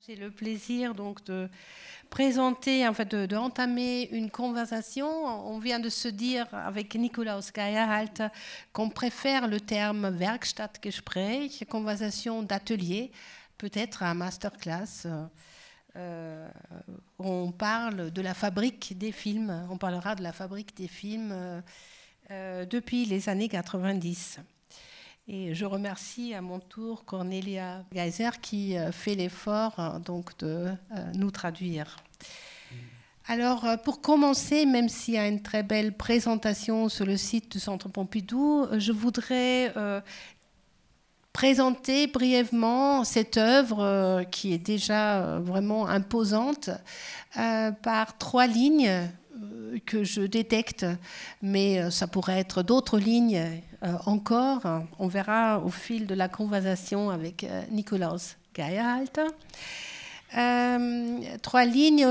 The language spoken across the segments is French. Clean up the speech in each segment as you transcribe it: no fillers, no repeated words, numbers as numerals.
J'ai le plaisir donc de présenter, en fait, de entamer une conversation. On vient de se dire avec Nikolaus Geierhalter qu'on préfère le terme Werkstattgespräch, conversation d'atelier, peut-être un masterclass. On parle de la fabrique des films, on parlera de la fabrique des films depuis les années 90. Et je remercie à mon tour Cornelia Geiser qui fait l'effort donc de nous traduire. Alors, pour commencer, même s'il y a une très belle présentation sur le site du Centre Pompidou, je voudrais présenter brièvement cette œuvre qui est déjà vraiment imposante par 3 lignes que je détecte, mais ça pourrait être d'autres lignes encore. On verra au fil de la conversation avec Nikolaus Geierhalter. 3 lignes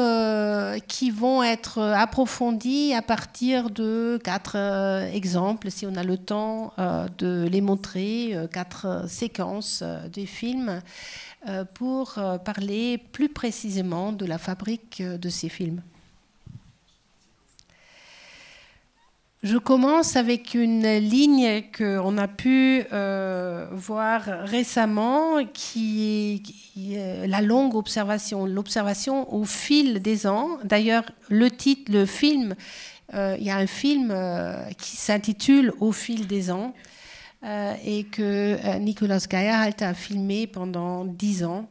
qui vont être approfondies à partir de 4 exemples, si on a le temps de les montrer, 4 séquences des films, pour parler plus précisément de la fabrique de ces films. Je commence avec une ligne qu'on a pu voir récemment, qui est la longue observation, l'observation au fil des ans. D'ailleurs, le titre, le film, il y a un film qui s'intitule « Au fil des ans » et que Nikolaus Geierhalter a filmé pendant 10 ans.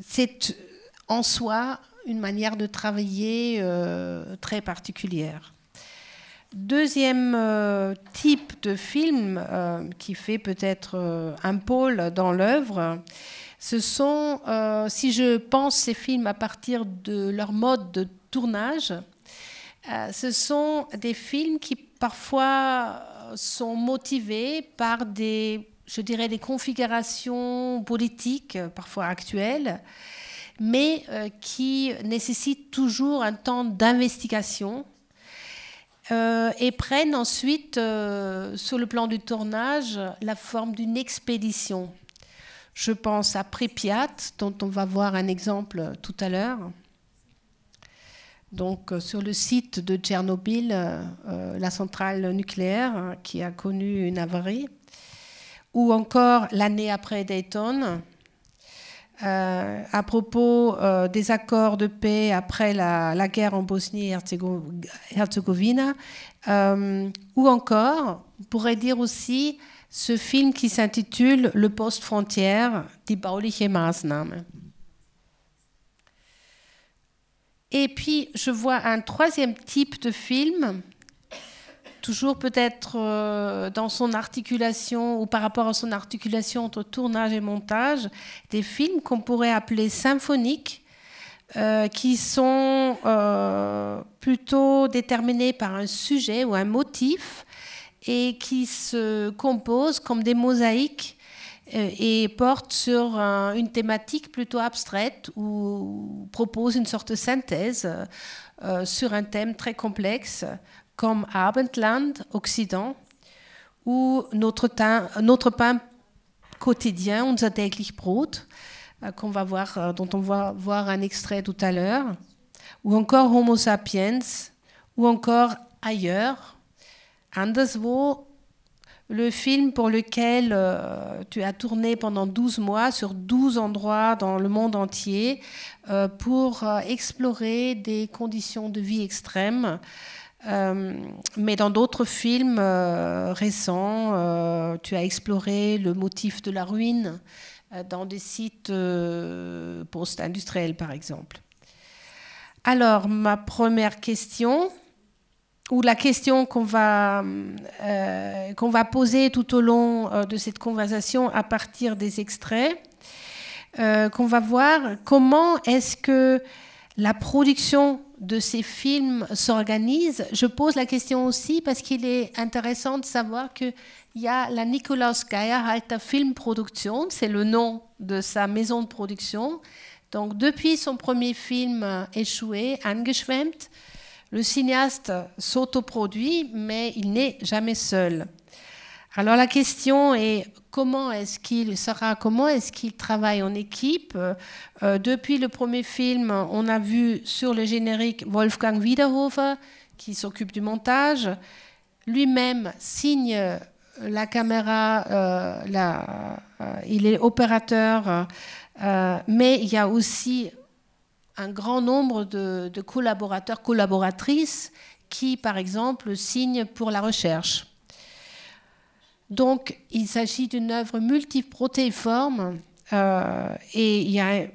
C'est en soi une manière de travailler très particulière. Deuxième type de film qui fait peut-être un pôle dans l'œuvre, ce sont, si je pense ces films à partir de leur mode de tournage, ce sont des films qui parfois sont motivés par des, je dirais, des configurations politiques, parfois actuelles, mais qui nécessitent toujours un temps d'investigation et prennent ensuite, sur le plan du tournage, la forme d'une expédition. Je pense à Pripyat, dont on va voir un exemple tout à l'heure. Donc, sur le site de Tchernobyl, la centrale nucléaire qui a connu une avarie, ou encore l'année après Dayton, à propos des accords de paix après la guerre en Bosnie-Herzégovine, ou encore, on pourrait dire aussi, ce film qui s'intitule « Le Post-Frontière, die bauliche Maßnahme ». Et puis, je vois un troisième type de film, toujours peut-être dans son articulation ou par rapport à son articulation entre tournage et montage, des films qu'on pourrait appeler symphoniques, qui sont plutôt déterminés par un sujet ou un motif et qui se composent comme des mosaïques et portent sur une thématique plutôt abstraite ou proposent une sorte de synthèse sur un thème très complexe, comme Abendland, Occident, ou notre pain quotidien, unser täglich Brot, dont on va voir un extrait tout à l'heure, ou encore Homo sapiens, ou encore Ailleurs, Anderswo, le film pour lequel tu as tourné pendant 12 mois sur 12 endroits dans le monde entier pour explorer des conditions de vie extrêmes. Mais dans d'autres films récents, tu as exploré le motif de la ruine dans des sites post-industriels, par exemple. Alors, ma première question, ou la question qu'on va poser tout au long de cette conversation à partir des extraits, qu'on va voir comment est-ce que la production de ces films s'organise. Je pose la question aussi parce qu'il est intéressant de savoir qu'il y a la Nikolaus Geierhalter Filmproduktion, c'est le nom de sa maison de production. Donc depuis son premier film échoué, Angeschwemmt, le cinéaste s'autoproduit, mais il n'est jamais seul. Alors la question est comment est-ce qu'il travaille en équipe. Depuis le premier film, on a vu sur le générique Wolfgang Wiederhofer qui s'occupe du montage. Lui-même signe la caméra, il est opérateur, mais il y a aussi un grand nombre de collaborateurs, collaboratrices qui, par exemple, signent pour la recherche. Donc, il s'agit d'une œuvre multiprotéiforme et il y a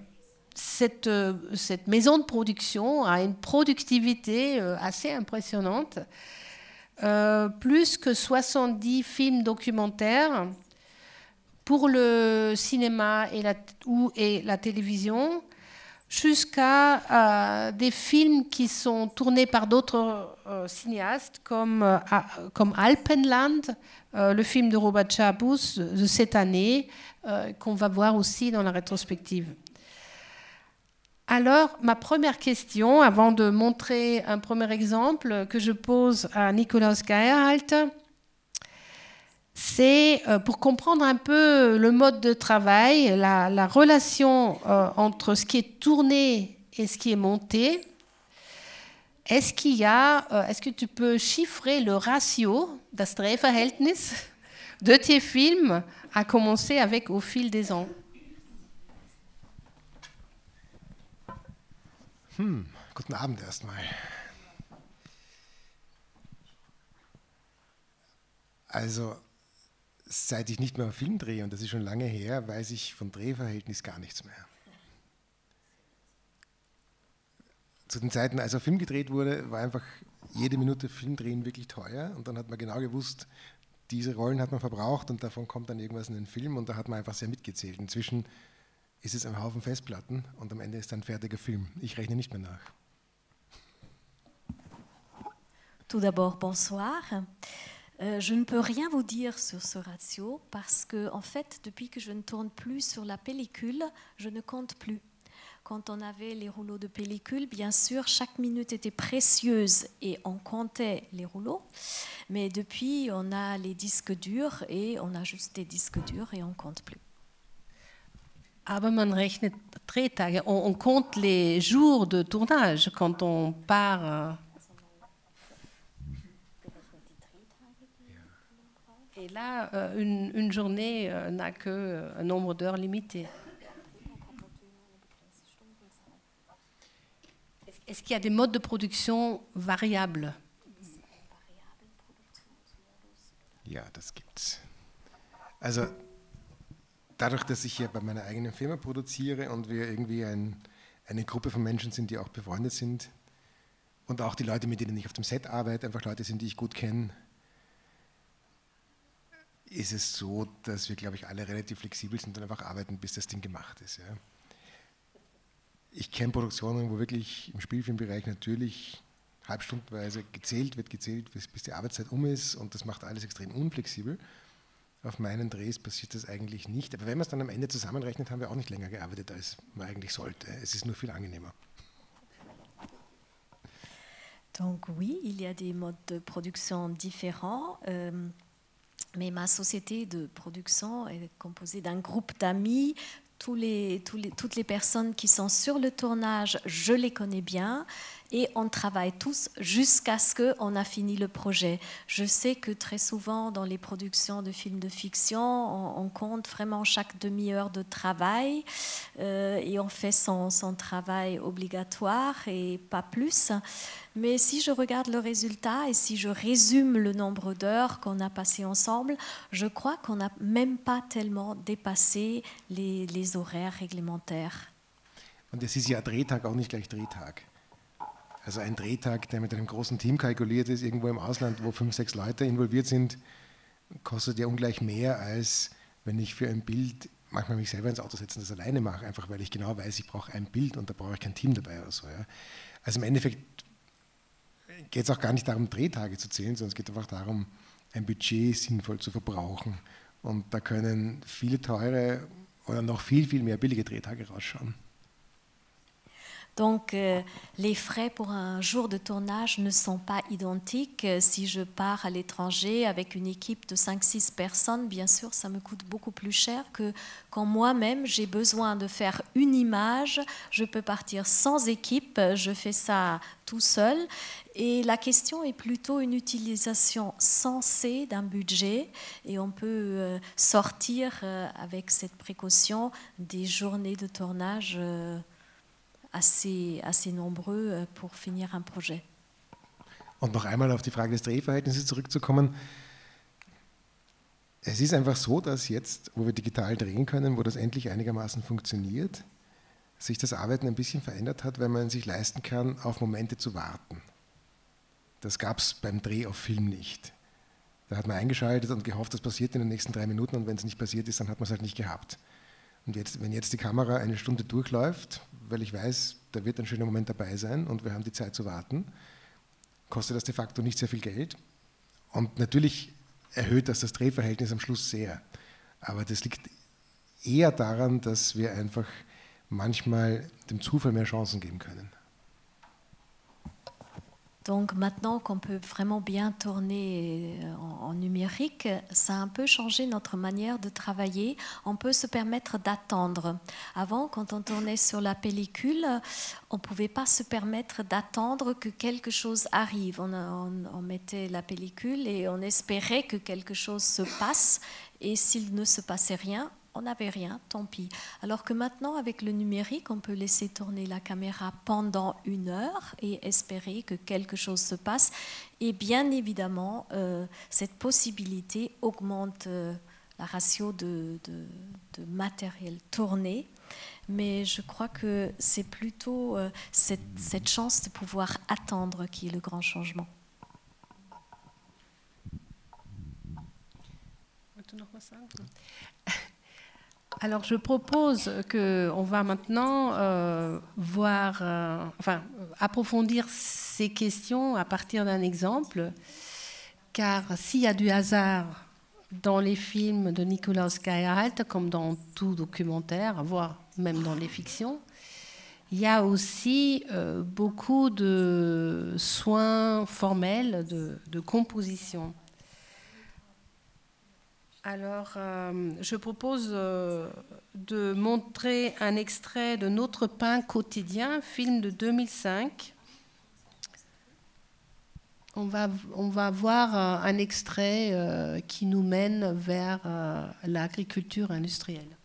cette maison de production a une productivité assez impressionnante. Plus que 70 films documentaires pour le cinéma et la télévision, jusqu'à des films qui sont tournés par d'autres cinéastes comme Alpenland, le film de Robert Chabus de cette année, qu'on va voir aussi dans la rétrospective. Alors, ma première question, avant de montrer un premier exemple que je pose à Nikolaus Geierhalter, c'est pour comprendre un peu le mode de travail, la relation entre ce qui est tourné et ce qui est monté. Est-ce que tu peux chiffrer le ratio, das Drehverhältnis, de tes films, à commencer avec Au fil des ans? Guten Abend erstmal. Also, seit ich nicht mehr einen Film drehe, und das ist schon lange her, weiß ich von Drehverhältnis gar nichts mehr. Zu den Zeiten, als ein Film gedreht wurde, war einfach jede Minute Film drehen wirklich teuer, und dann hat man genau gewusst, diese Rollen hat man verbraucht und davon kommt dann irgendwas in den Film, und da hat man einfach sehr mitgezählt. Inzwischen ist es ein Haufen Festplatten und am Ende ist ein fertiger Film. Ich rechne nicht mehr nach. Tout d'abord, bonsoir. Je ne peux rien vous dire sur ce ratio parce que, en fait, depuis que je ne tourne plus sur la pellicule, je ne compte plus. Quand on avait les rouleaux de pellicule, bien sûr, chaque minute était précieuse et on comptait les rouleaux. Mais depuis, on a les disques durs et on a juste des disques durs et on ne compte plus. Aber man rechnet Drehtage, on compte les jours de tournage quand on part. Et là, une journée n'a qu'un nombre d'heures limité. Est-ce qu'il y a des modes de production variables? Ja, das gibt's. Also dadurch, dass ich hier bei meiner eigenen Firma produziere und wir irgendwie eine Gruppe von Menschen sind, die auch befreundet sind und auch die Leute, mit denen ich auf dem Set arbeite, einfach Leute sind, die ich gut kenne, ist es so, dass wir, glaube ich, alle relativ flexibel sind und einfach arbeiten, bis das Ding gemacht ist. Ja. Ich kenne Produktionen, wo wirklich im Spielfilmbereich natürlich halbstundenweise gezählt wird, bis die Arbeitszeit um ist, und das macht alles extrem unflexibel. Auf meinen Drehs passiert das eigentlich nicht. Aber wenn man es dann am Ende zusammenrechnet, haben wir auch nicht länger gearbeitet, als man eigentlich sollte. Es ist nur viel angenehmer. Donc oui, il y a des modes de production différents. Mais ma société de production est composée d'un groupe d'amis. Toutes les personnes qui sont sur le tournage, je les connais bien et on travaille tous jusqu'à ce qu'on a fini le projet. Je sais que très souvent dans les productions de films de fiction, on compte vraiment chaque demi-heure de travail et on fait son travail obligatoire et pas plus. Mais si je regarde le résultat et si je résume le nombre d'heures qu'on a passées ensemble, je crois qu'on n'a même pas tellement dépassé les horaires réglementaires. Und es ist ja ein Drehtag auch nicht gleich Drehtag. Also ein Drehtag, der mit einem großen Team kalkuliert ist, irgendwo im Ausland, wo 5, 6 Leute involviert sind, kostet ja ungleich mehr, als wenn ich für ein Bild manchmal mich selber ins Auto setze und das alleine mache, einfach weil ich genau weiß, ich brauche ein Bild und da brauche ich kein Team dabei oder so. Ja. Also im Endeffekt geht es auch gar nicht darum, Drehtage zu zählen, sondern es geht einfach darum, ein Budget sinnvoll zu verbrauchen. Und da können viele teure oder noch viel, viel mehr billige Drehtage rausschauen. Donc, les frais pour un jour de tournage ne sont pas identiques. Si je pars à l'étranger avec une équipe de 5-6 personnes, bien sûr, ça me coûte beaucoup plus cher que quand moi-même, j'ai besoin de faire une image. Je peux partir sans équipe, je fais ça tout seul. Et la question est plutôt une utilisation sensée d'un budget. Et on peut sortir avec cette précaution des journées de tournage assez nombreux pour finir un projet. Und noch einmal auf die Frage des Drehverhältnisses zurückzukommen. Es ist einfach so, dass jetzt, wo wir digital drehen können, wo das endlich einigermaßen funktioniert, sich das Arbeiten ein bisschen verändert hat, weil man sich leisten kann, auf Momente zu warten. Das gab es beim Dreh auf Film nicht. Da hat man eingeschaltet und gehofft, das passiert in den nächsten 3 Minuten, und wenn es nicht passiert ist, dann hat man es halt nicht gehabt. Und jetzt, wenn jetzt die Kamera eine Stunde durchläuft, weil ich weiß, da wird ein schöner Moment dabei sein und wir haben die Zeit zu warten, kostet das de facto nicht sehr viel Geld. Und natürlich erhöht das Drehverhältnis am Schluss sehr. Aber das liegt eher daran, dass wir einfach manchmal dem Zufall mehr Chancen geben können. Donc maintenant qu'on peut vraiment bien tourner en numérique, ça a un peu changé notre manière de travailler. On peut se permettre d'attendre. Avant, quand on tournait sur la pellicule, on ne pouvait pas se permettre d'attendre que quelque chose arrive. On mettait la pellicule et on espérait que quelque chose se passe. Et s'il ne se passait rien, on n'avait rien, tant pis. Alors que maintenant, avec le numérique, on peut laisser tourner la caméra pendant 1 heure et espérer que quelque chose se passe. Et bien évidemment, cette possibilité augmente la ratio de matériel tourné. Mais je crois que c'est plutôt cette chance de pouvoir attendre qui est le grand changement. Alors, je propose qu'on va maintenant approfondir ces questions à partir d'un exemple, car s'il y a du hasard dans les films de Nikolaus Geihalt, comme dans tout documentaire, voire même dans les fictions, il y a aussi beaucoup de soins formels de composition. Alors, je propose de montrer un extrait de Notre pain quotidien, film de 2005. On va voir un extrait qui nous mène vers l'agriculture industrielle.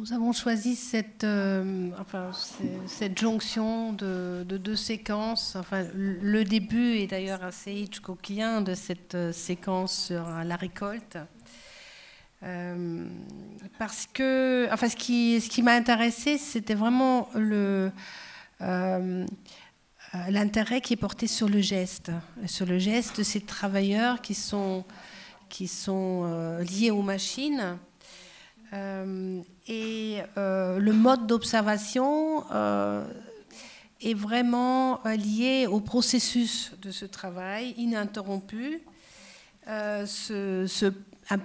Nous avons choisi cette jonction de deux séquences. Enfin, le début est d'ailleurs assez Hitchcockien de cette séquence sur la récolte. Parce que, enfin, ce qui m'a intéressé, c'était vraiment l'intérêt qui est porté sur le geste de ces travailleurs qui sont liés aux machines. Le mode d'observation est vraiment lié au processus de ce travail ininterrompu. Un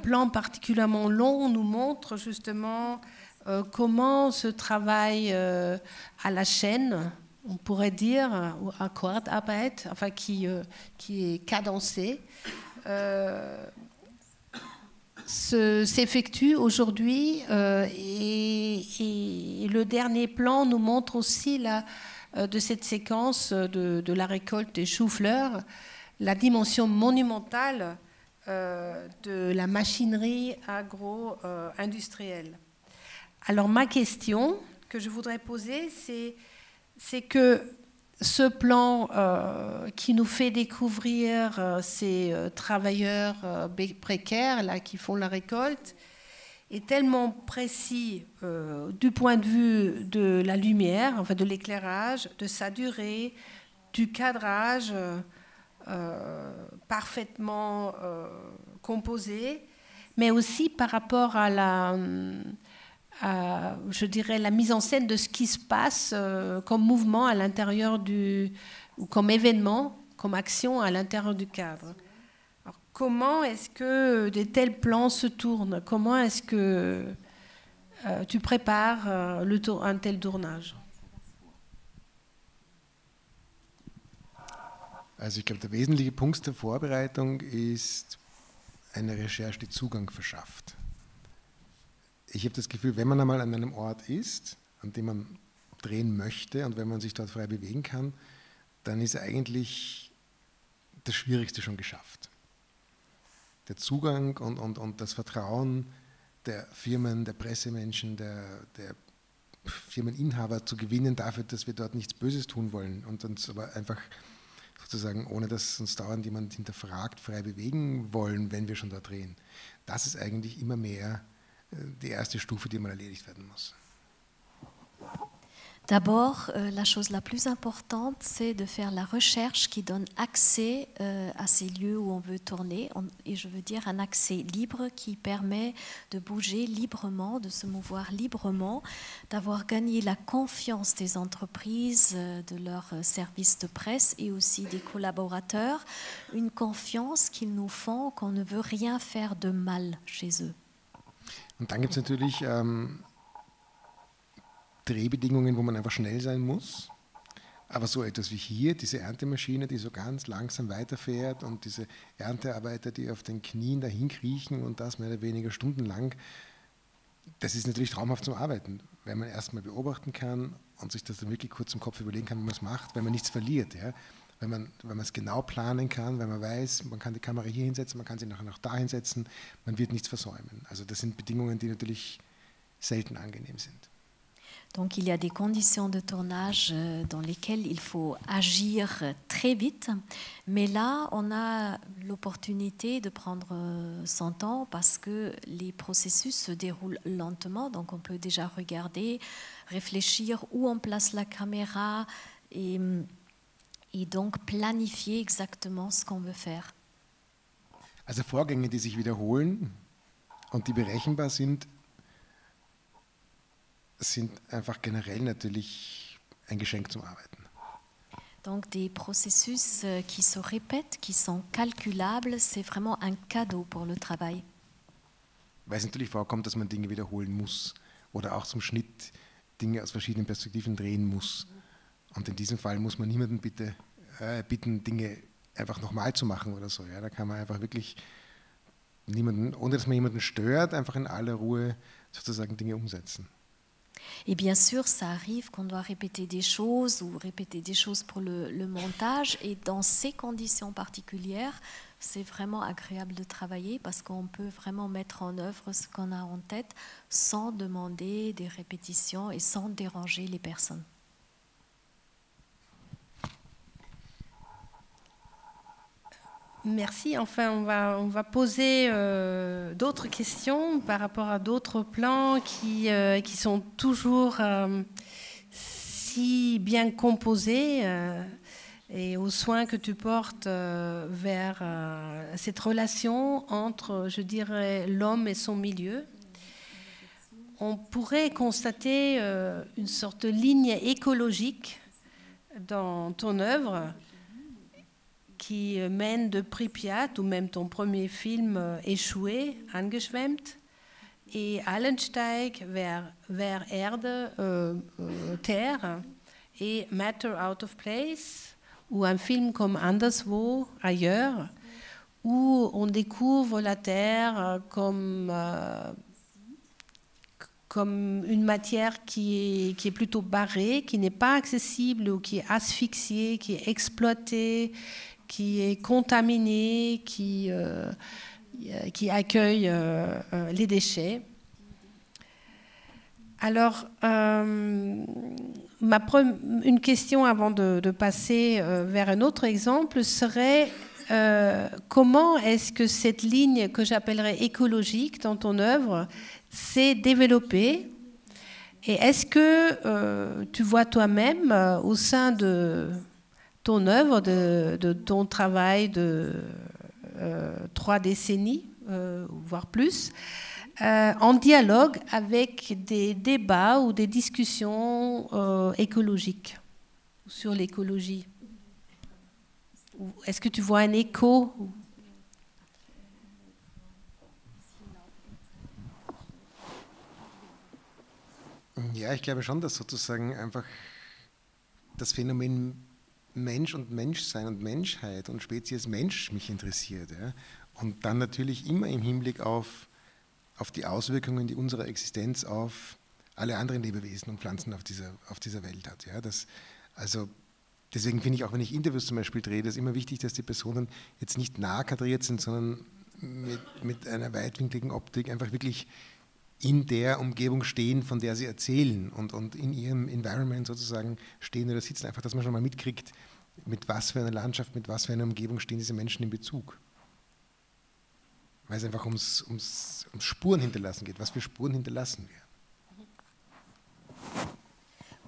plan particulièrement long nous montre justement comment ce travail à la chaîne, on pourrait dire, ou à Akkordarbeit, enfin qui est cadencé, s'effectue aujourd'hui et le dernier plan nous montre aussi de cette séquence de la récolte des choux-fleurs la dimension monumentale de la machinerie agro-industrielle. Alors ma question que je voudrais poser, c'est que ce plan qui nous fait découvrir ces travailleurs précaires là, qui font la récolte est tellement précis du point de vue de la lumière, enfin de l'éclairage, de sa durée, du cadrage parfaitement composé, mais aussi par rapport à je dirais, la mise en scène de ce qui se passe comme mouvement à l'intérieur ou comme événement, comme action à l'intérieur du cadre. Alors, comment est-ce que de tels plans se tournent? Comment est-ce que tu prépares un tel tournage? Also ich glaube, der wesentliche Punkt der Vorbereitung ist eine Recherche, die Zugang verschafft. Ich habe das Gefühl, wenn man einmal an einem Ort ist, an dem man drehen möchte und wenn man sich dort frei bewegen kann, dann ist eigentlich das Schwierigste schon geschafft. Der Zugang und das Vertrauen der Firmen, der Pressemenschen, der Firmeninhaber zu gewinnen dafür, dass wir dort nichts Böses tun wollen und uns aber einfach sozusagen, ohne dass uns dauernd jemand hinterfragt, frei bewegen wollen, wenn wir schon da drehen. Das ist eigentlich immer mehr die erste Stufe, die mal erledigt werden muss. D'abord, la chose la plus importante, c'est de faire la recherche qui donne accès à ces lieux où on veut tourner, et je veux dire un accès libre qui permet de bouger librement, de se mouvoir librement, d'avoir gagné la confiance des entreprises, de leurs services de presse et aussi des collaborateurs, une confiance qu'ils nous font qu'on ne veut rien faire de mal chez eux. Und dann gibt es natürlich Drehbedingungen, wo man einfach schnell sein muss. Aber so etwas wie hier, diese Erntemaschine, die so ganz langsam weiterfährt und diese Erntearbeiter, die auf den Knien dahin kriechen und das mehr oder weniger stundenlang, das ist natürlich traumhaft zum Arbeiten, weil man erstmal beobachten kann und sich das dann wirklich kurz im Kopf überlegen kann, wie man es macht, weil man nichts verliert. Ja? Weil man es genau planen kann, weil man weiß, man kann die Kamera hier hinsetzen, man kann sie nachher noch da hinsetzen, man wird nichts versäumen. Also das sind Bedingungen, die natürlich selten angenehm sind. Donc il y a des conditions de tournage dans lesquelles il faut agir très vite, mais là on a l'opportunité de prendre son temps parce que les processus se déroulent lentement, donc on peut déjà regarder, réfléchir où on place la caméra et donc planifier exactement ce qu'on veut faire. Also Vorgänge, die sich wiederholen und die berechenbar sind einfach generell natürlich ein Geschenk zum Arbeiten. Donc des processus qui se répètent, qui sont calculables, c'est vraiment un cadeau pour le travail. Weil es natürlich vorkommt, dass man Dinge wiederholen muss oder auch zum Schnitt Dinge aus verschiedenen Perspektiven drehen muss. Und in diesem Fall muss man niemanden bitten, Dinge einfach nochmal zu machen oder so. Ja, da kann man einfach wirklich niemanden, ohne dass man jemanden stört, einfach in aller Ruhe sozusagen Dinge umsetzen. Et bien sûr, ça arrive qu'on doit répéter des choses ou répéter des choses pour le montage. Et dans ces conditions particulières, c'est vraiment agréable de travailler parce qu'on peut vraiment mettre en œuvre ce qu'on a en tête sans demander des répétitions et sans déranger les personnes. Merci. Enfin, on va poser d'autres questions par rapport à d'autres plans qui sont toujours si bien composés et aux soins que tu portes vers cette relation entre, je dirais, l'homme et son milieu. On pourrait constater une sorte de ligne écologique dans ton œuvre qui mène de Pripyat, ou même ton premier film échoué, Angeschwemmt, et Allensteig vers Erde, Terre, et Matter Out of Place, ou un film comme Anderswo, ailleurs, où on découvre la Terre comme une matière qui est plutôt barrée, qui n'est pas accessible, ou qui est asphyxiée, qui est exploitée, qui est contaminé, qui accueille les déchets. Alors, une question avant de passer vers un autre exemple serait comment est-ce que cette ligne que j'appellerais écologique dans ton œuvre s'est développée, et est-ce que tu vois toi-même au sein de ton œuvre, de ton travail de 3 décennies, voire plus, en dialogue avec des débats ou des discussions écologiques, sur l'écologie. Est-ce que tu vois un écho? Ja, ich glaube schon, dass sozusagen einfach das Phänomen Mensch und Menschsein und Menschheit und Spezies Mensch mich interessiert. Ja? Und dann natürlich immer im Hinblick auf die Auswirkungen, die unsere Existenz auf alle anderen Lebewesen und Pflanzen auf dieser Welt hat. Ja? Also deswegen finde ich auch, wenn ich Interviews zum Beispiel drehe, das immer wichtig, dass die Personen jetzt nicht nah kadriert sind, sondern mit einer weitwinkligen Optik einfach wirklich in der Umgebung stehen, von der sie erzählen, und in ihrem Environment sozusagen stehen oder sitzen, einfach, dass man schon mal mitkriegt, mit was für einer Landschaft, mit was für einer Umgebung stehen diese Menschen in Bezug. Weil es einfach ums Spuren hinterlassen geht, was für Spuren hinterlassen wir.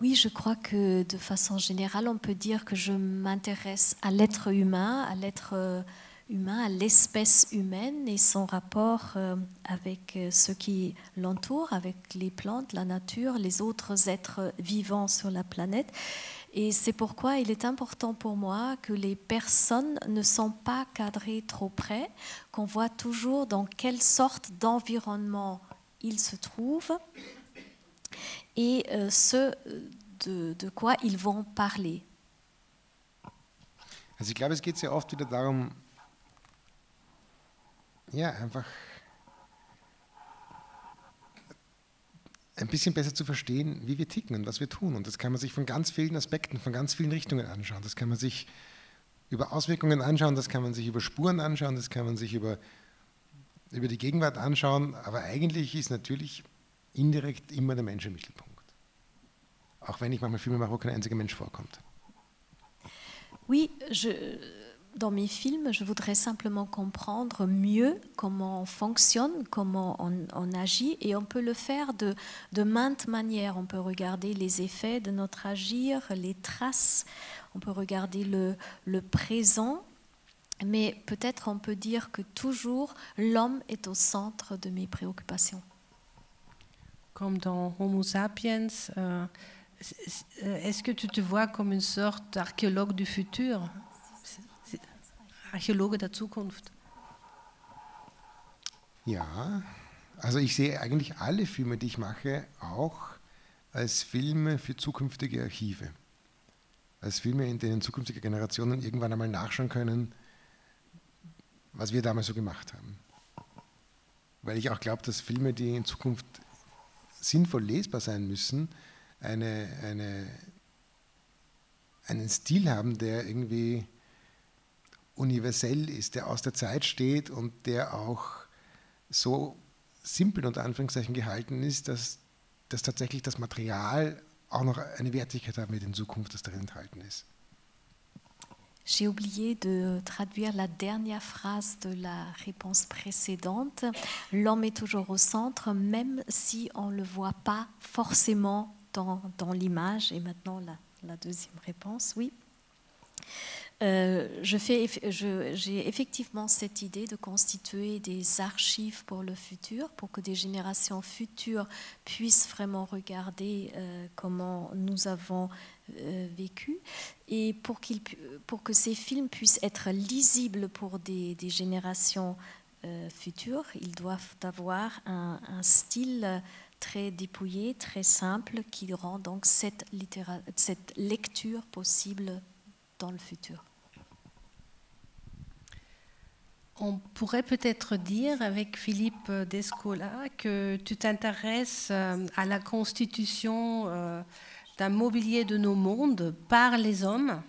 Oui, je crois que de façon générale, on peut dire que je m'intéresse à l'être humain, à l'espèce humaine et son rapport avec ceux qui l'entourent, avec les plantes, la nature, les autres êtres vivants sur la planète. Et c'est pourquoi il est important pour moi que les personnes ne sont pas cadrées trop près, qu'on voit toujours dans quelle sorte d'environnement ils se trouvent et ce de quoi ils vont parler. Also ich glaube, es geht sehr oft wieder darum, ja, einfach ein bisschen besser zu verstehen, wie wir ticken und was wir tun. Und das kann man sich von ganz vielen Aspekten, von ganz vielen Richtungen anschauen. Das kann man sich über Auswirkungen anschauen, das kann man sich über Spuren anschauen, das kann man sich über die Gegenwart anschauen. Aber eigentlich ist natürlich indirekt immer der Mensch im Mittelpunkt. Auch wenn ich manchmal Filme mache, wo kein einziger Mensch vorkommt. Oui, dans mes films, je voudrais simplement comprendre mieux comment on fonctionne, comment on agit, et on peut le faire de maintes manières. On peut regarder les effets de notre agir, les traces, on peut regarder le présent, mais peut-être on peut dire que toujours l'homme est au centre de mes préoccupations. Comme dans Homo sapiens, est-ce que tu te vois comme une sorte d'archéologue du futur? Archäologe der Zukunft. Ja, also ich sehe eigentlich alle Filme, die ich mache, auch als Filme für zukünftige Archive. Als Filme, in denen zukünftige Generationen irgendwann einmal nachschauen können, was wir damals so gemacht haben. Weil ich auch glaube, dass Filme, die in Zukunft sinnvoll lesbar sein müssen, einen Stil haben, der irgendwie universell ist, der aus der Zeit steht und der auch so simpel unter Anführungszeichen gehalten ist, dass tatsächlich das Material auch noch eine Wertigkeit haben wird in Zukunft, das darin enthalten ist. J'ai oublié de traduire la dernière phrase de la réponse précédente. L'homme est toujours au centre, même si on ne le voit pas forcément dans l'image. Et maintenant, la deuxième réponse, oui. J'ai effectivement cette idée de constituer des archives pour le futur, pour que des générations futures puissent vraiment regarder comment nous avons vécu, et pour que ces films puissent être lisibles pour des générations futures, ils doivent avoir un style très dépouillé, très simple, qui rend donc cette lecture possible dans le futur. On pourrait peut-être dire avec Philippe Descola que tu t'intéresses à la constitution d'un mobilier de nos mondes par les hommes.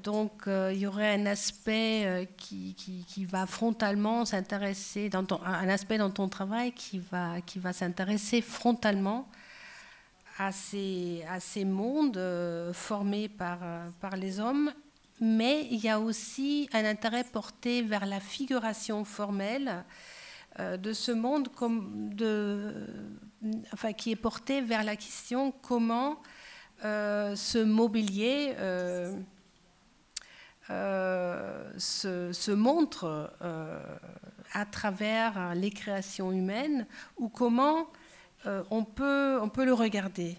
Donc il y aurait un aspect qui va frontalement s'intéresser, un aspect dans ton travail qui va s'intéresser frontalement à ces mondes formés par les hommes. Mais il y a aussi un intérêt porté vers la figuration formelle de ce monde, qui est porté vers la question comment ce mobilier se montre à travers les créations humaines, ou comment on peut le regarder.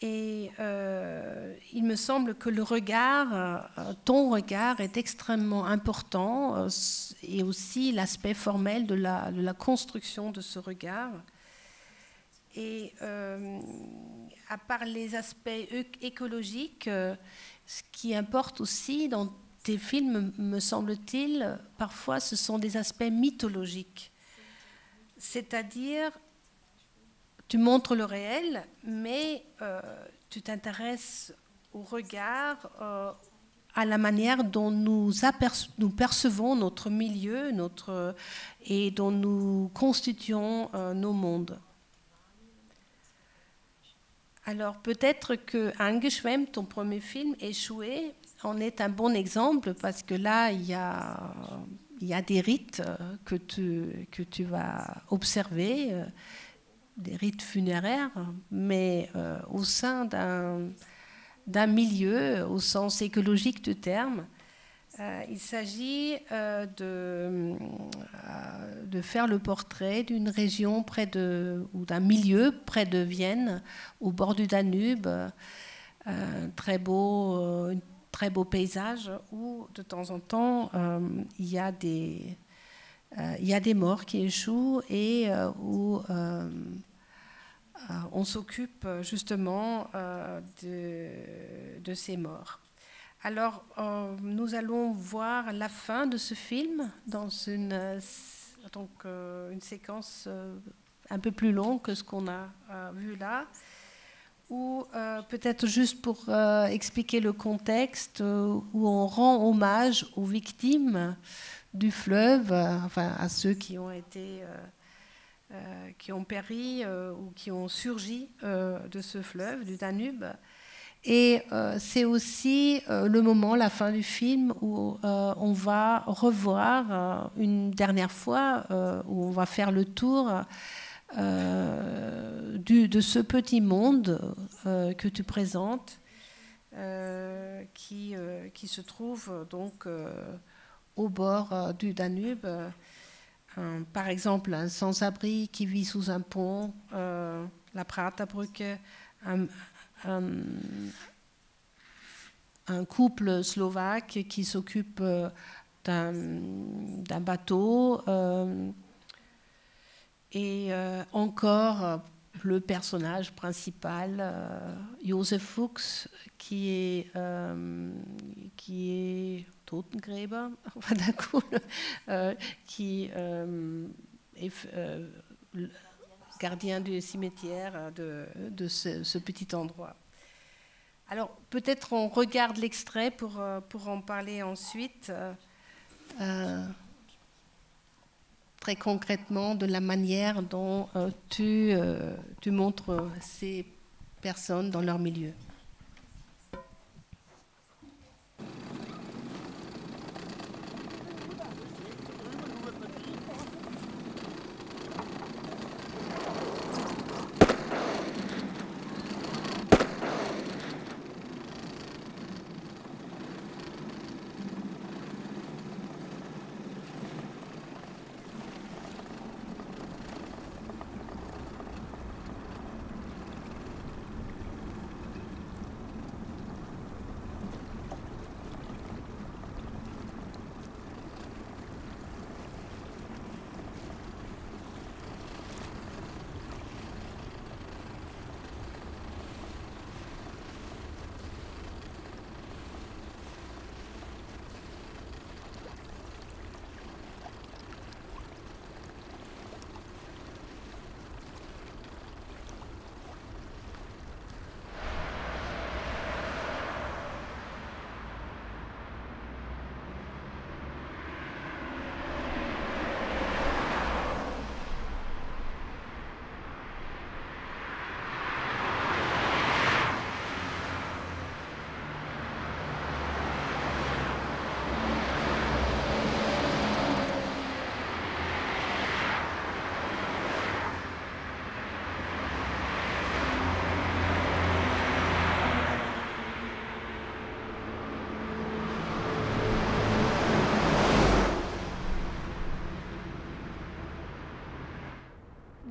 Et il me semble que le regard, ton regard est extrêmement important, et aussi l'aspect formel de la construction de ce regard. Et à part les aspects écologiques, ce qui importe aussi dans tes films, me semble-t-il, parfois ce sont des aspects mythologiques. C'est-à-dire, tu montres le réel, mais tu t'intéresses au regard, à la manière dont nous percevons notre milieu, et dont nous constituons nos mondes. Alors peut-être que Angeschwemmt, ton premier film, Échoué, en est un bon exemple, parce que là, il y a des rites que tu vas observer, des rites funéraires, mais au sein d'un milieu, au sens écologique du terme. Il s'agit de faire le portrait d'une région ou d'un milieu près de Vienne, au bord du Danube, un très beau paysage où de temps en temps il y a des morts qui échouent, et où on s'occupe justement de ces morts. Alors, nous allons voir la fin de ce film dans une séquence un peu plus longue que ce qu'on a vu là, ou peut-être juste pour expliquer le contexte, où on rend hommage aux victimes du fleuve, à ceux qui ont été, qui ont péri ou qui ont surgi de ce fleuve, du Danube. Et c'est aussi le moment, la fin du film, où on va revoir une dernière fois, où on va faire le tour de ce petit monde que tu présentes, qui se trouve donc au bord du Danube. Par exemple, un sans-abri qui vit sous un pont, la Praterbrücke, un couple slovaque qui s'occupe d'un bateau, et encore le personnage principal, Josef Fuchs, qui est Totengräber, qui est gardien du cimetière de ce petit endroit. Alors, peut-être on regarde l'extrait pour en parler ensuite, très concrètement, de la manière dont tu montres ces personnes dans leur milieu.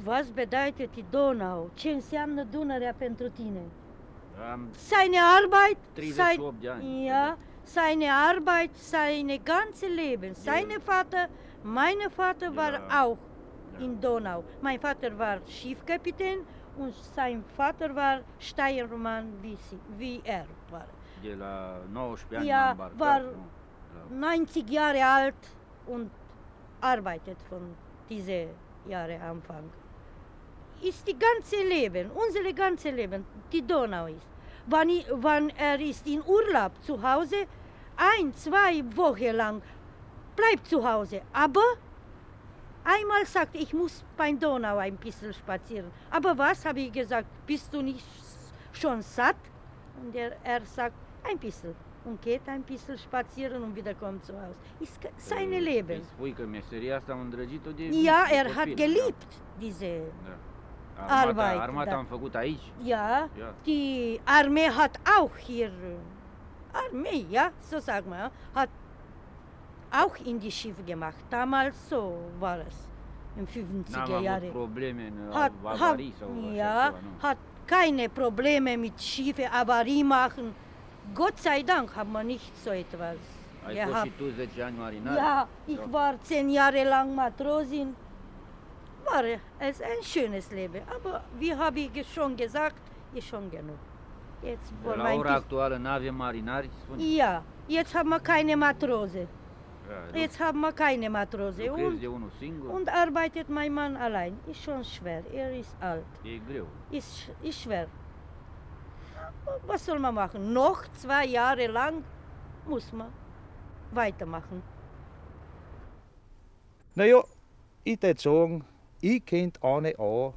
Was bedeutet die Donau? Ce înseamnă Dunărea pentru tine? Seine Arbeit, 38 de ani. ja, seine Arbeit, seine ganze Leben. Seine Vater, meine Vater war auch in Donau. Mein Vater war Schiffkapitän und sein Vater war Steuermann wie er war. De la 19 ani Ja, embarcat, war nu? 90 Jahre alt und arbeitet von diese Jahre Anfang. Ist die ganze Leben, unsere ganze Leben, die Donau ist. Wann ist in Urlaub zu Hause, 1-2 Wochen lang, bleibt zu Hause. Aber einmal sagt, ich muss beim Donau ein bisschen spazieren. Aber was, habe ich gesagt, bist du nicht schon satt? Und er sagt, ein bisschen. Und geht ein bisschen spazieren und wieder kommt zu Hause. Ist sein Leben. Spui că meseria asta am îndrăgit-o de Ja, de er copil, hat geliebt diese Arbeit. Armata am făcut aici. Ja, Ja. die Armee hat auch hier, Armee, ja, so sagen wir, hat auch in die Schiffe gemacht. Damals so war es, in 50er N-am Jahre. avut probleme în Hat, avarii sau așa ja, ceva, nu? hat keine Probleme mit Schiffe, Avarie machen. Gott sei Dank haben wir nicht so etwas Ai fost gehabt. și tu 10 ani marinar? Ja, ich war 10 Jahre lang Matrosin. War es ein schönes Leben. Aber wie habe ich schon gesagt, ist schon genug. Jetzt De wollen la wir ora ein actuală n-avem marinari, spune? bisschen. Ja, jetzt haben wir keine Matrose. Ja, Jetzt haben wir keine Matrose. lucrezi de unul singur, Und arbeitet mein Mann allein. Ist schon schwer. Er ist alt. e greu. Ist schwer. Was soll man machen? Noch 2 Jahre lang muss man weitermachen. Naja, ich würde sagen, ich könnte ohne A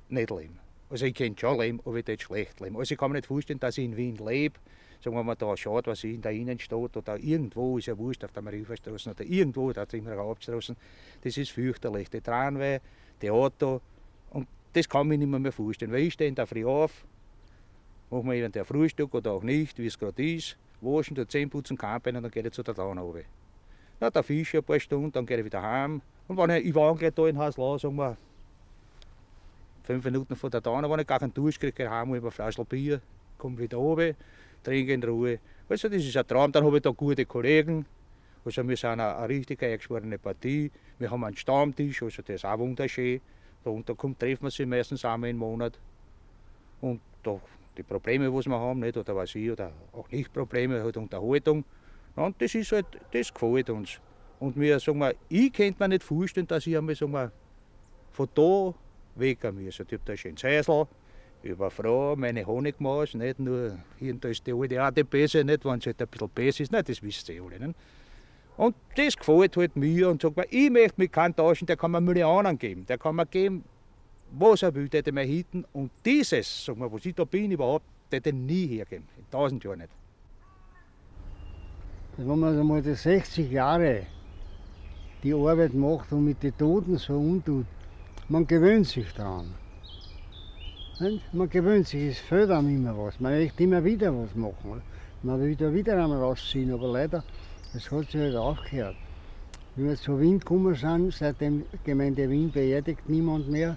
nicht leben. Also ich könnte schon leben, aber ich würde schlecht leben. Also ich kann mir nicht vorstellen, dass ich in Wien lebe. Sagen wir mal, da schaut, was in der Innenstadt oder irgendwo, ist ja wurscht, auf der Marienstraße oder irgendwo, da sind wir Hauptstraßen. Das ist fürchterlich. Die Tramway, die Auto. Und das kann mich nicht mehr vorstellen. Weil ich stehe da früh auf, mache mir eventuell Frühstück oder auch nicht, wie es gerade ist, waschen, Zähne putzen, Kampen und dann gehe ich zu der Donau runter. Na, da fische ich ein paar Stunden, dann gehe ich wieder heim. Und wenn ich war gleich da in Haslau, sagen wir, 5 Minuten von der Donau, wenn ich gar keinen Durst kriege, heim über eine Flasche Bier, komme wieder runter, trinke in Ruhe. Also das ist ein Traum. Dann habe ich da gute Kollegen. Also wir sind eine richtig eingeschworene Partie. Wir haben einen Stammtisch, also das ist auch wunderschön. Da treffen wir sich meistens einmal im Monat. Und da die Probleme, die wir haben, nicht, oder was ich, oder auch nicht Probleme, halt Unterhaltung. Und das ist halt, das gefällt uns. Und wir sagen wir, ich könnte mir nicht vorstellen, dass ich einmal sagen wir, von da weg muss. Ich habe da schön Zeisel, über Frau, meine Honigmaus, nicht nur hier und da ist die alte auch die Bäse, nicht, wenn es halt ein bisschen Bäse ist, nicht, das wisst ihr alle. Nicht? Und das gefällt halt mir und sagt mir, ich möchte mich keinen tauschen, der kann mir Millionen geben, der kann mir geben, was er will, der hätte mir hitten. Und dieses, sag mal, was ich da bin überhaupt, der hätte nie hergeben, in 1000 Jahren nicht. Wenn man einmal die 60 Jahre die Arbeit macht und mit den Toten so umtut, man gewöhnt sich daran. Man gewöhnt sich, es fehlt einem immer was. Man möchte immer wieder was machen. Man will wieder einmal rausziehen, aber leider, es hat sich halt aufgehört. Wie wir zu Wien gekommen sind, seitdem Gemeinde Wien beerdigt niemand mehr.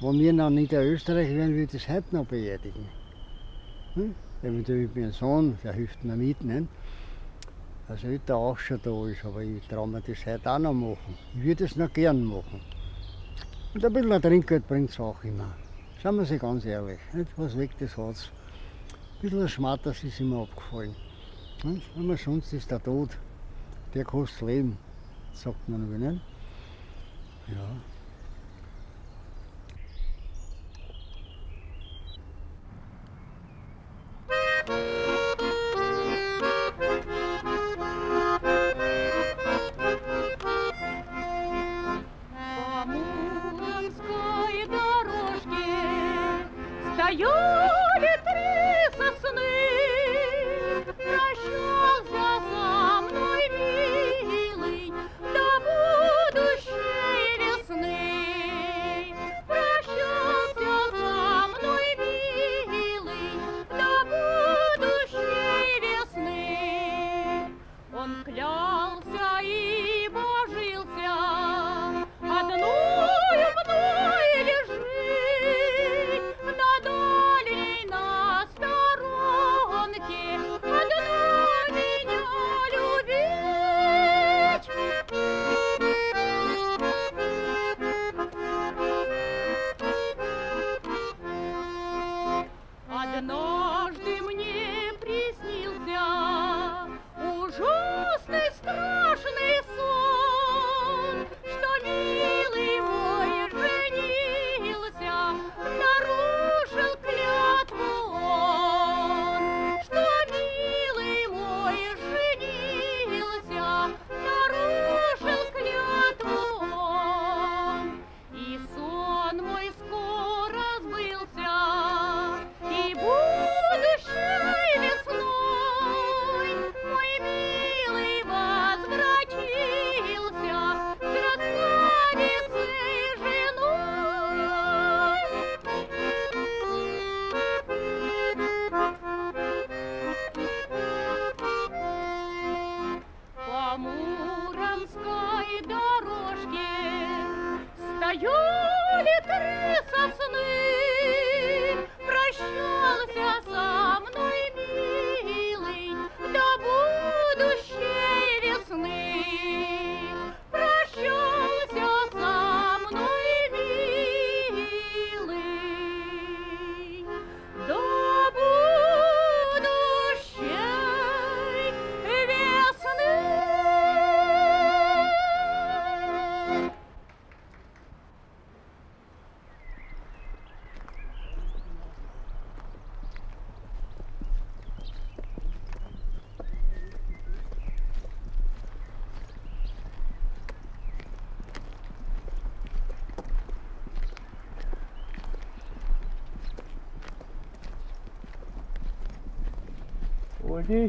Wenn wir nach Niederösterreich wären, würde ich es heute noch beerdigen. Eventuell mit meinem Sohn, der hilft mir mit. Nicht? Also heute auch schon da ist, aber ich traue mir das heute auch noch machen. Ich würde es noch gern machen. Und ein bisschen Trinkgeld bringt es auch immer. Seien wir sich ganz ehrlich, nicht? Was weg das hat's. Ein bisschen Schmatters ist immer abgefallen. Nicht? Aber sonst ist der Tod, der kostet Leben, sagt man nur, nicht? Ja. Стояли три сосны, прощался со мной, милый, до будущей весны. Прощался со мной, милый, до будущей весны. Он клялся и божился одной мной лежит. На сторонке одна меня любить. Однажды мне приснился ужасный страшный сон, что милый мой женился, нарушил клятву он, что милый мой женился, нарушил клятву он. И сон мой скоро сбылся, и будущей весной мой милый возвратился с красавицей женой. По Муромской дорожке стояли три сосны, прощался со мной, милый, до будущей весны. Прощался со мной, милый, до будущей весны. Oldi.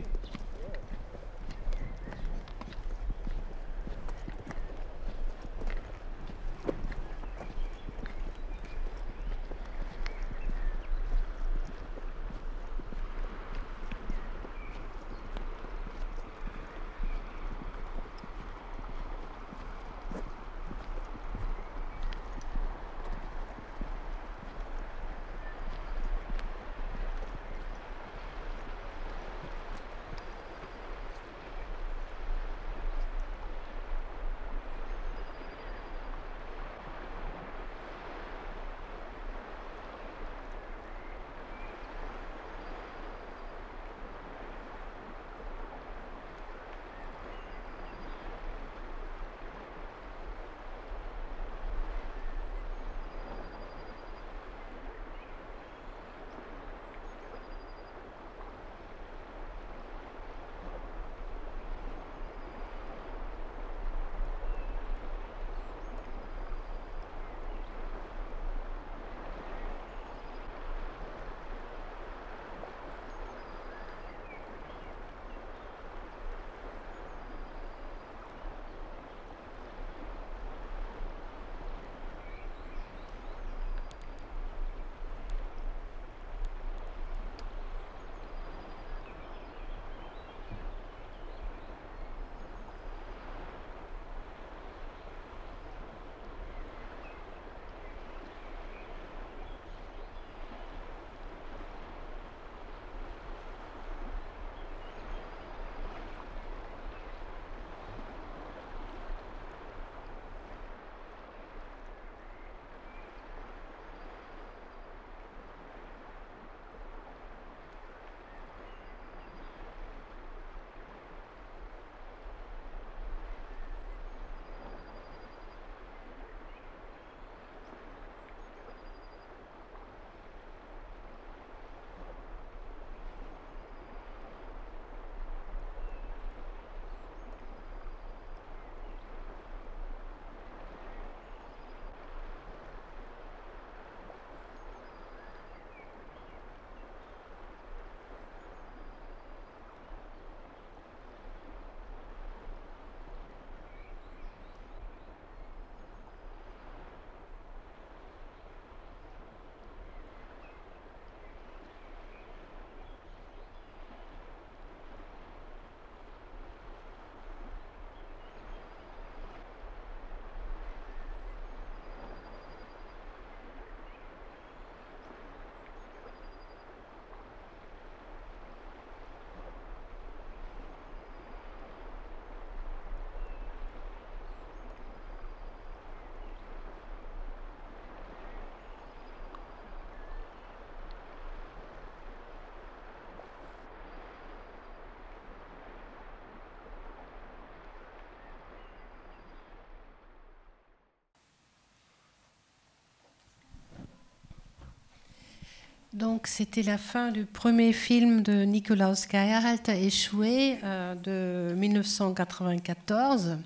Donc c'était la fin du premier film de Nikolaus Geierhalter, Échoué, de 1994.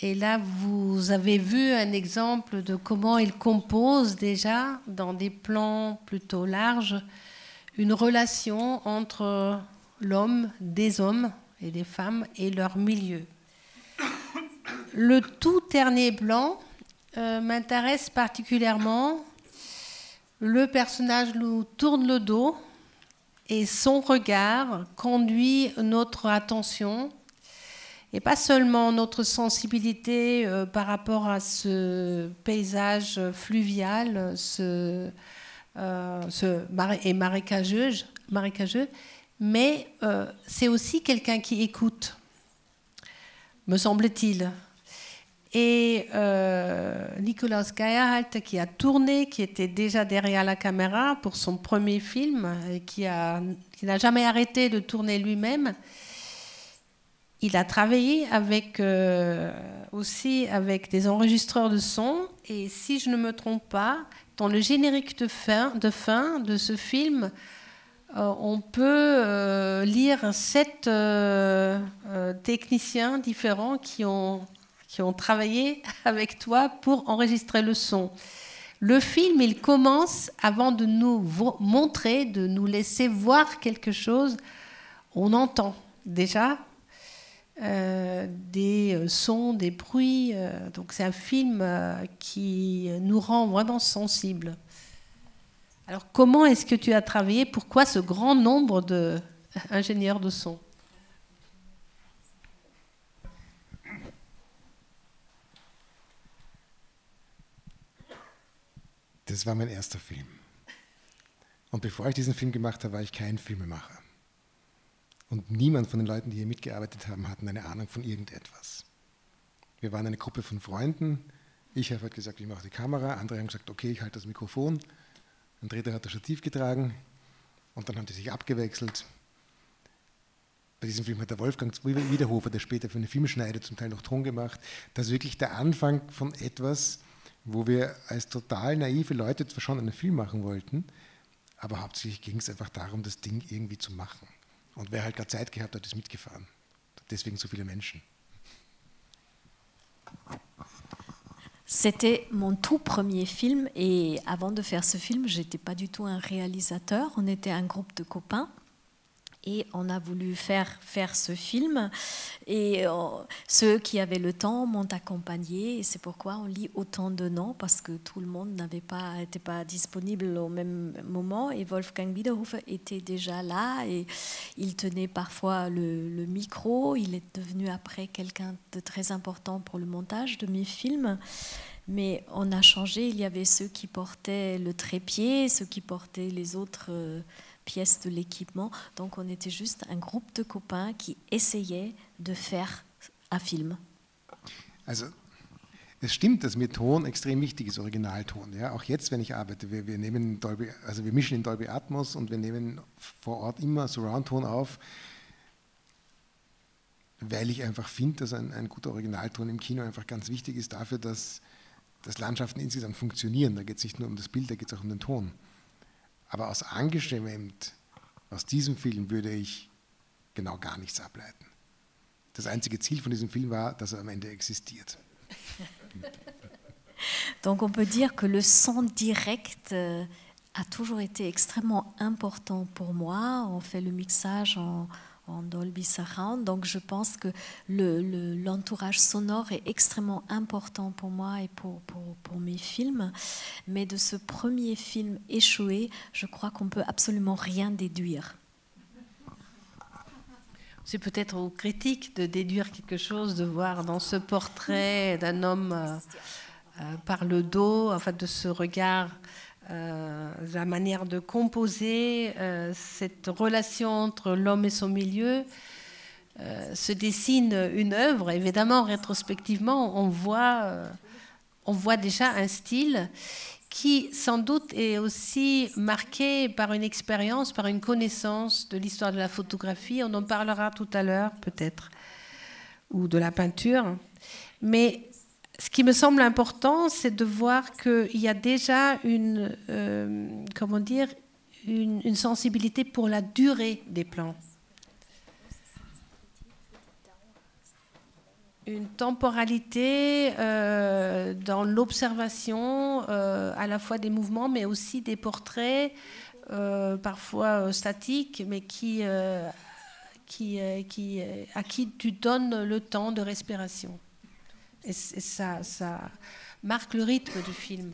Et là, vous avez vu un exemple de comment il compose déjà, dans des plans plutôt larges, une relation entre l'homme, des hommes et des femmes et leur milieu. Le tout dernier plan m'intéresse particulièrement. Le personnage nous tourne le dos et son regard conduit notre attention et pas seulement notre sensibilité par rapport à ce paysage fluvial et marécageux, mais c'est aussi quelqu'un qui écoute, me semble-t-il. Et Nikolaus Geierhalter, qui a tourné, qui était déjà derrière la caméra pour son premier film, et qui n'a jamais arrêté de tourner lui-même, il a travaillé aussi avec des enregistreurs de son. Et si je ne me trompe pas, dans le générique de fin de ce film, on peut lire 7 techniciens différents qui ont travaillé avec toi pour enregistrer le son. Le film, il commence, avant de nous montrer, de nous laisser voir quelque chose, on entend déjà des sons, des bruits. Donc c'est un film qui nous rend vraiment sensibles. Alors comment est-ce que tu as travaillé? Pourquoi ce grand nombre d'ingénieurs de son? Das war mein erster Film. Und bevor ich diesen Film gemacht habe, war ich kein Filmemacher. Und niemand von den Leuten, die hier mitgearbeitet haben, hatten eine Ahnung von irgendetwas. Wir waren eine Gruppe von Freunden. Ich habe halt gesagt, ich mache die Kamera. Andere haben gesagt, okay, ich halte das Mikrofon. Ein dritter hat das Stativ getragen. Und dann haben die sich abgewechselt. Bei diesem Film hat der Wolfgang Wiederhofer, der später für eine Filmschneide zum Teil noch Ton gemacht, das ist wirklich der Anfang von etwas, wo wir als total naive Leute zwar schon einen Film machen wollten, aber hauptsächlich ging es einfach darum, das Ding irgendwie zu machen. Und wer halt gerade Zeit gehabt hat, ist mitgefahren. Deswegen so viele Menschen. C'était mon tout premier film et avant de faire ce film, je n'étais pas du tout un réalisateur. On était un groupe de copains et on a voulu faire ce film. Et ceux qui avaient le temps m'ont accompagné et c'est pourquoi on lit autant de noms parce que tout le monde n'était pas disponible au même moment. Et Wolfgang Wiederhofer était déjà là et il tenait parfois le micro. Il est devenu après quelqu'un de très important pour le montage de mes films. Mais on a changé, il y avait ceux qui portaient le trépied, ceux qui portaient les autres pièces de l'équipement. Donc on était juste un groupe de copains qui essayaient de faire un film. Also es stimmt, dass mir Ton extrem wichtig ist, Originalton. Ja? Auch jetzt, wenn ich arbeite, wir mischen in Dolby Atmos und wir nehmen vor Ort immer Surround-Ton auf, weil ich einfach finde, dass ein guter Originalton im Kino einfach ganz wichtig ist dafür, dass Landschaften insgesamt funktionieren. Da geht es nicht nur um das Bild, da geht es auch um den Ton. Aber aus Angeschwemmt, aus diesem Film würde ich genau gar nichts ableiten. Das einzige Ziel von diesem Film war, dass er am Ende existiert. Donc on peut dire que le son direct a toujours été extrêmement important pour moi. On fait le mixage en Dolby Surround, donc je pense que l'entourage sonore est extrêmement important pour moi et pour mes films. Mais de ce premier film Échoué, je crois qu'on ne peut absolument rien déduire. C'est peut-être aux critiques de déduire quelque chose, de voir dans ce portrait d'un homme par le dos, enfin de ce regard, la manière de composer, cette relation entre l'homme et son milieu, se dessine une œuvre. Évidemment, rétrospectivement, on voit déjà un style qui, sans doute, est aussi marqué par une expérience, par une connaissance de l'histoire de la photographie. On en parlera tout à l'heure, peut-être, ou de la peinture. Mais ce qui me semble important, c'est de voir qu'il y a déjà une une sensibilité pour la durée des plans. Une temporalité dans l'observation à la fois des mouvements, mais aussi des portraits, parfois statiques, mais à qui tu donnes le temps de respiration. Et ça marque le rythme du film.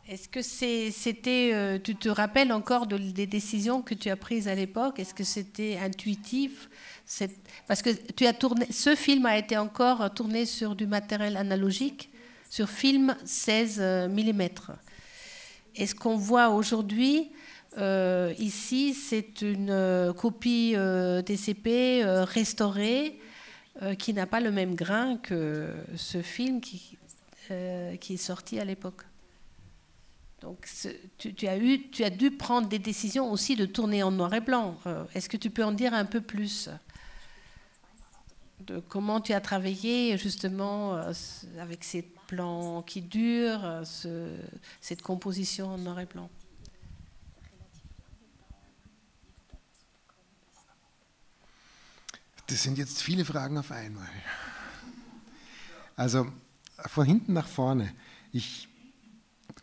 Est-ce que c'était, tu te rappelles encore des décisions que tu as prises à l'époque? Est-ce que c'était intuitif? Parce que tu as tourné, ce film a été encore tourné sur du matériel analogique, sur film 16 mm. Et ce qu'on voit aujourd'hui, ici, c'est une copie DCP restaurée qui n'a pas le même grain que ce film qui est sorti à l'époque. Donc, tu as dû prendre des décisions aussi de tourner en noir et blanc. Est-ce que tu peux en dire un peu plus de comment tu as travaillé justement avec ces plans qui durent, cette composition en noir et blanc? Das sind jetzt viele Fragen auf einmal. Also von hinten nach vorne. Ich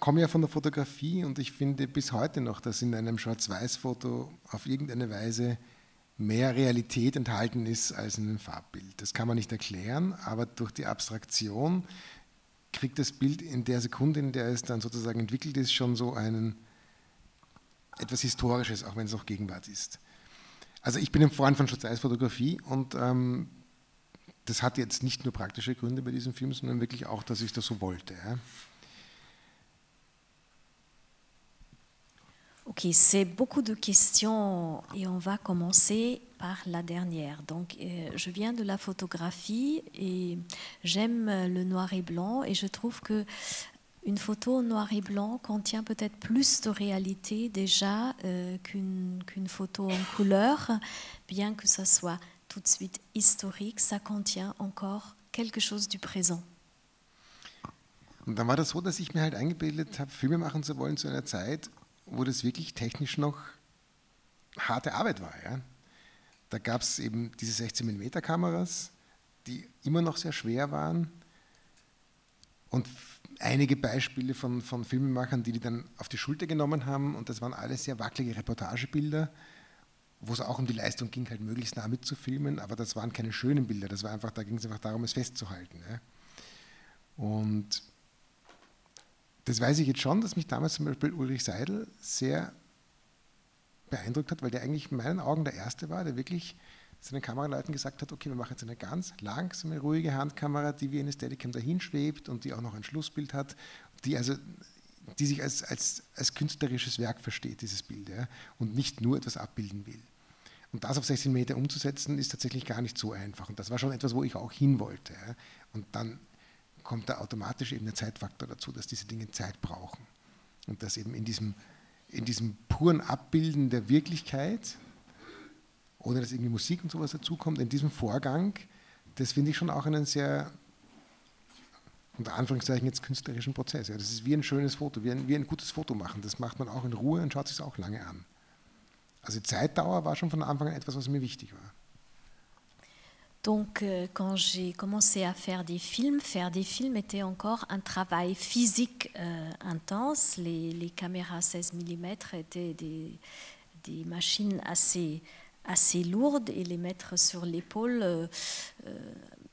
komme ja von der Fotografie und ich finde bis heute noch, dass in einem Schwarz-Weiß-Foto auf irgendeine Weise mehr Realität enthalten ist als in einem Farbbild. Das kann man nicht erklären, aber durch die Abstraktion kriegt das Bild in der Sekunde, in der es dann sozusagen entwickelt ist, schon so etwas Historisches, auch wenn es noch Gegenwart ist. Also ich bin ein Freund von Schwarz-Weiß-Fotografie und das hat jetzt nicht nur praktische Gründe bei diesem Film, sondern wirklich auch, dass ich das so wollte. Ja. Ok, c'est beaucoup de questions et on va commencer par la dernière. Donc, je viens de la photographie et j'aime le noir et blanc et je trouve que une photo en noir et blanc contient peut-être plus de réalité déjà qu'une photo en couleur, bien que ça soit tout de suite historique, ça contient encore quelque chose du présent. Und dann war das so, dass ich mir halt eingebildet habe, Filme machen zu wollen zu einer Zeit, wo das wirklich technisch noch harte Arbeit war. Ja? Da gab es eben diese 16mm Kameras, die immer noch sehr schwer waren und einige Beispiele von Filmemachern, die dann auf die Schulter genommen haben und das waren alles sehr wackelige Reportagebilder, wo es auch um die Leistung ging, halt möglichst nah mitzufilmen, aber das waren keine schönen Bilder, da ging es einfach darum, es festzuhalten. Ja? Und das weiß ich jetzt schon, dass mich damals zum Beispiel Ulrich Seidel sehr beeindruckt hat, weil der eigentlich in meinen Augen der Erste war, der wirklich seinen Kameraleuten gesagt hat, okay, wir machen jetzt eine ganz langsame, ruhige Handkamera, die wie eine Steadicam dahin schwebt und die auch noch ein Schlussbild hat, die sich als künstlerisches Werk versteht, dieses Bild, ja, und nicht nur etwas abbilden will. Und das auf 16 Meter umzusetzen, ist tatsächlich gar nicht so einfach. Und das war schon etwas, wo ich auch hin wollte. Ja. Und dann kommt da automatisch eben der Zeitfaktor dazu, dass diese Dinge Zeit brauchen. Und dass eben in diesem puren Abbilden der Wirklichkeit, ohne dass irgendwie Musik und sowas dazukommt, in diesem Vorgang, das finde ich schon auch einen sehr, unter Anführungszeichen jetzt künstlerischen Prozess. Ja. Das ist wie ein schönes Foto, wie ein gutes Foto machen. Das macht man auch in Ruhe und schaut sich auch lange an. Also die Zeitdauer war schon von Anfang an etwas, was mir wichtig war. Donc, quand j'ai commencé à faire des films était encore un travail physique intense. Les caméras 16 mm étaient des machines assez lourdes et les mettre sur l'épaule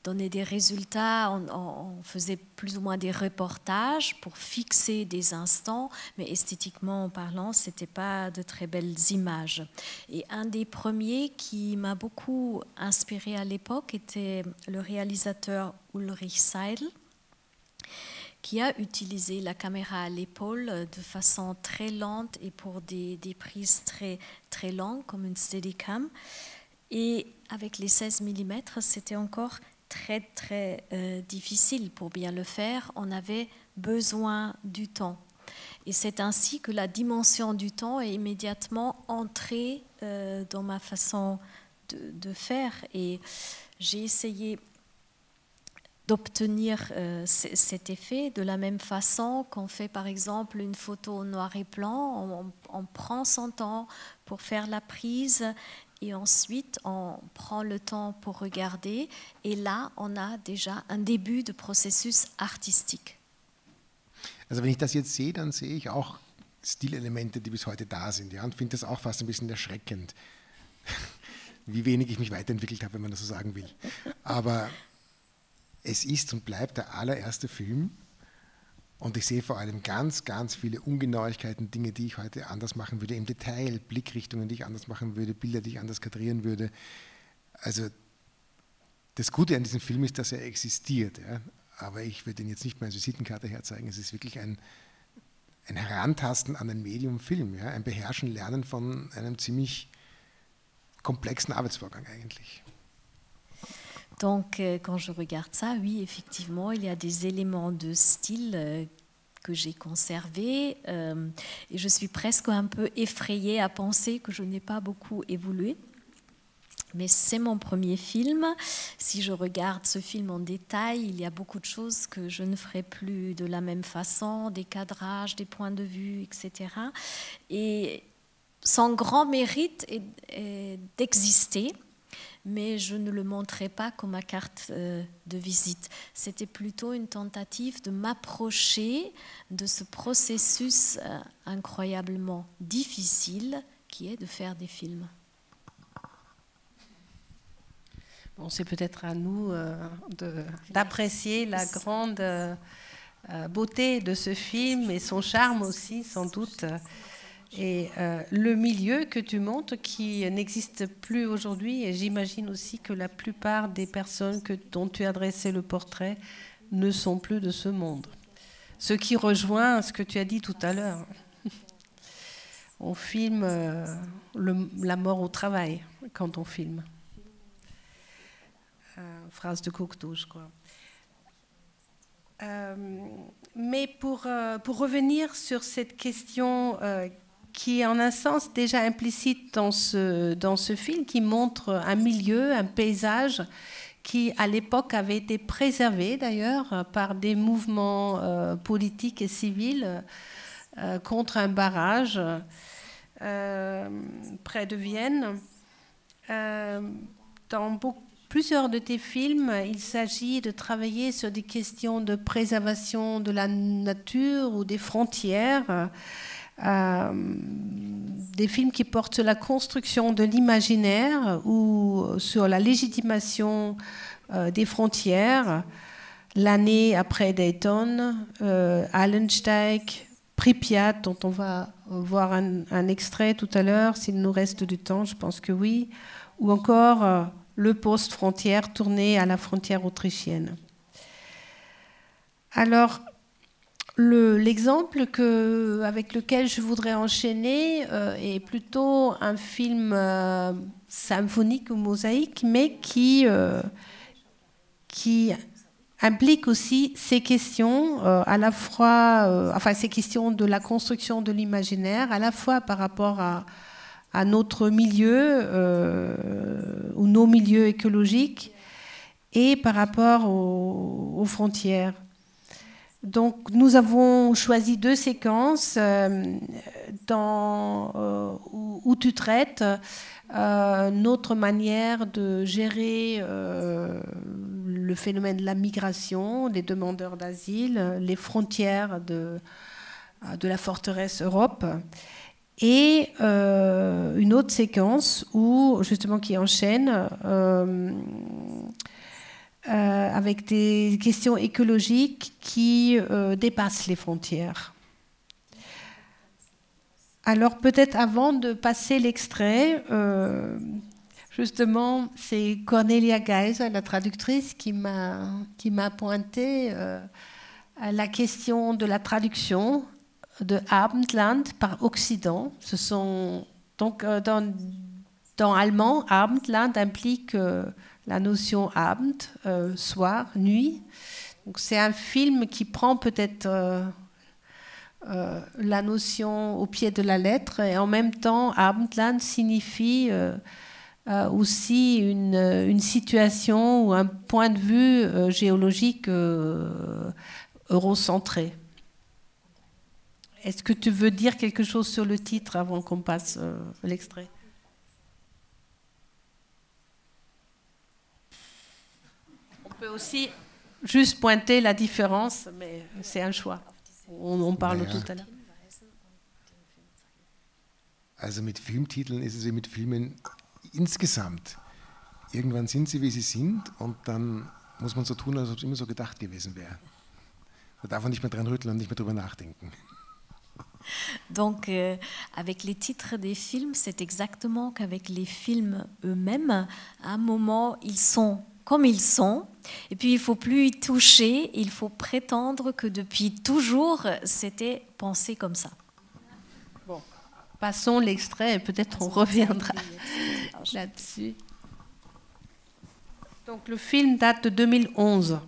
donnait des résultats. On faisait plus ou moins des reportages pour fixer des instants, mais esthétiquement parlant, ce n'était pas de très belles images. Et un des premiers qui m'a beaucoup inspiré à l'époque était le réalisateur Ulrich Seidel, qui a utilisé la caméra à l'épaule de façon très lente et pour des prises très, très longues, comme une Steadicam. Et avec les 16 mm, c'était encore très, très difficile pour bien le faire. On avait besoin du temps. Et c'est ainsi que la dimension du temps est immédiatement entrée dans ma façon de faire. Et j'ai essayé d'obtenir cet effet. De la même façon qu'on fait par exemple une photo au noir et blanc, on prend son temps pour faire la prise et ensuite on prend le temps pour regarder et là on a déjà un début de processus artistique. Also wenn ich das jetzt sehe, dann sehe ich auch Stilelemente, die bis heute da sind, ja, und finde das auch fast ein bisschen erschreckend, wie wenig ich mich weiterentwickelt habe, wenn man das so sagen will. Aber es ist und bleibt der allererste Film und ich sehe vor allem ganz, ganz viele Ungenauigkeiten, Dinge, die ich heute anders machen würde, im Detail, Blickrichtungen, die ich anders machen würde, Bilder, die ich anders kadrieren würde. Also das Gute an diesem Film ist, dass er existiert, ja? Aber ich würde ihn jetzt nicht mehr als Visitenkarte herzeigen. Es ist wirklich ein Herantasten an ein Medium Film, ja? Ein Beherrschen, Lernen von einem ziemlich komplexen Arbeitsvorgang eigentlich. Donc, quand je regarde ça, oui, effectivement, il y a des éléments de style que j'ai conservés et je suis presque un peu effrayée à penser que je n'ai pas beaucoup évolué. Mais c'est mon premier film. Si je regarde ce film en détail, il y a beaucoup de choses que je ne ferai plus de la même façon, des cadrages, des points de vue, etc. Et son grand mérite est d'exister, mais je ne le montrais pas comme ma carte de visite. C'était plutôt une tentative de m'approcher de ce processus incroyablement difficile qui est de faire des films. Bon, c'est peut-être à nous d'apprécier la grande beauté de ce film et son charme aussi, sans doute. Et le milieu que tu montres qui n'existe plus aujourd'hui, et j'imagine aussi que la plupart des personnes dont tu as dressé le portrait ne sont plus de ce monde. Ce qui rejoint ce que tu as dit tout à l'heure. On filme la mort au travail quand on filme. Phrase de Cocteau, je crois. Mais pour revenir sur cette question qui est en un sens déjà implicite dans ce film, qui montre un milieu, un paysage qui à l'époque avait été préservé d'ailleurs par des mouvements politiques et civils contre un barrage près de Vienne. Dans plusieurs de tes films, il s'agit de travailler sur des questions de préservation de la nature ou des frontières, des films qui portent sur la construction de l'imaginaire ou sur la légitimation des frontières. L'année après Dayton, Allensteig, Pripyat, dont on va voir un extrait tout à l'heure, s'il nous reste du temps, je pense que oui, ou encore le poste frontière tourné à la frontière autrichienne. Alors, l'exemple avec lequel je voudrais enchaîner est plutôt un film symphonique ou mosaïque, mais qui implique aussi ces questions, à la fois, ces questions de la construction de l'imaginaire, à la fois par rapport à notre milieu ou nos milieux écologiques et par rapport aux frontières. Donc nous avons choisi deux séquences où tu traites notre manière de gérer le phénomène de la migration, des demandeurs d'asile, les frontières de la forteresse Europe. Et une autre séquence qui enchaîne avec des questions écologiques qui dépassent les frontières. Alors peut-être avant de passer l'extrait, justement, c'est Cornelia Geiser, la traductrice, qui m'a pointé à la question de la traduction de Abendland par Occident. Ce sont donc dans allemand, Abendland implique la notion Abend, soir, nuit. Donc c'est un film qui prend peut-être la notion au pied de la lettre et en même temps Abendland signifie aussi une situation ou un point de vue géologique eurocentré. Est-ce que tu veux dire quelque chose sur le titre avant qu'on passe l'extrait? On peut aussi juste pointer la différence, mais c'est un choix. On parle tout à l'heure. Also mit Filmtiteln ist es wie mit Filmen insgesamt. Irgendwann sind sie, wie sie sind, und dann muss man so tun, als ob es immer so gedacht gewesen wäre. Da darf man nicht mehr dran rütteln und nicht mehr drüber nachdenken. Donc, avec les titres des films, c'est exactement qu'avec les films eux-mêmes, à un moment, ils sont comme ils sont, et puis il ne faut plus y toucher, il faut prétendre que depuis toujours, c'était pensé comme ça. Bon, passons l'extrait et peut-être on reviendra là-dessus. Donc le film date de 2011.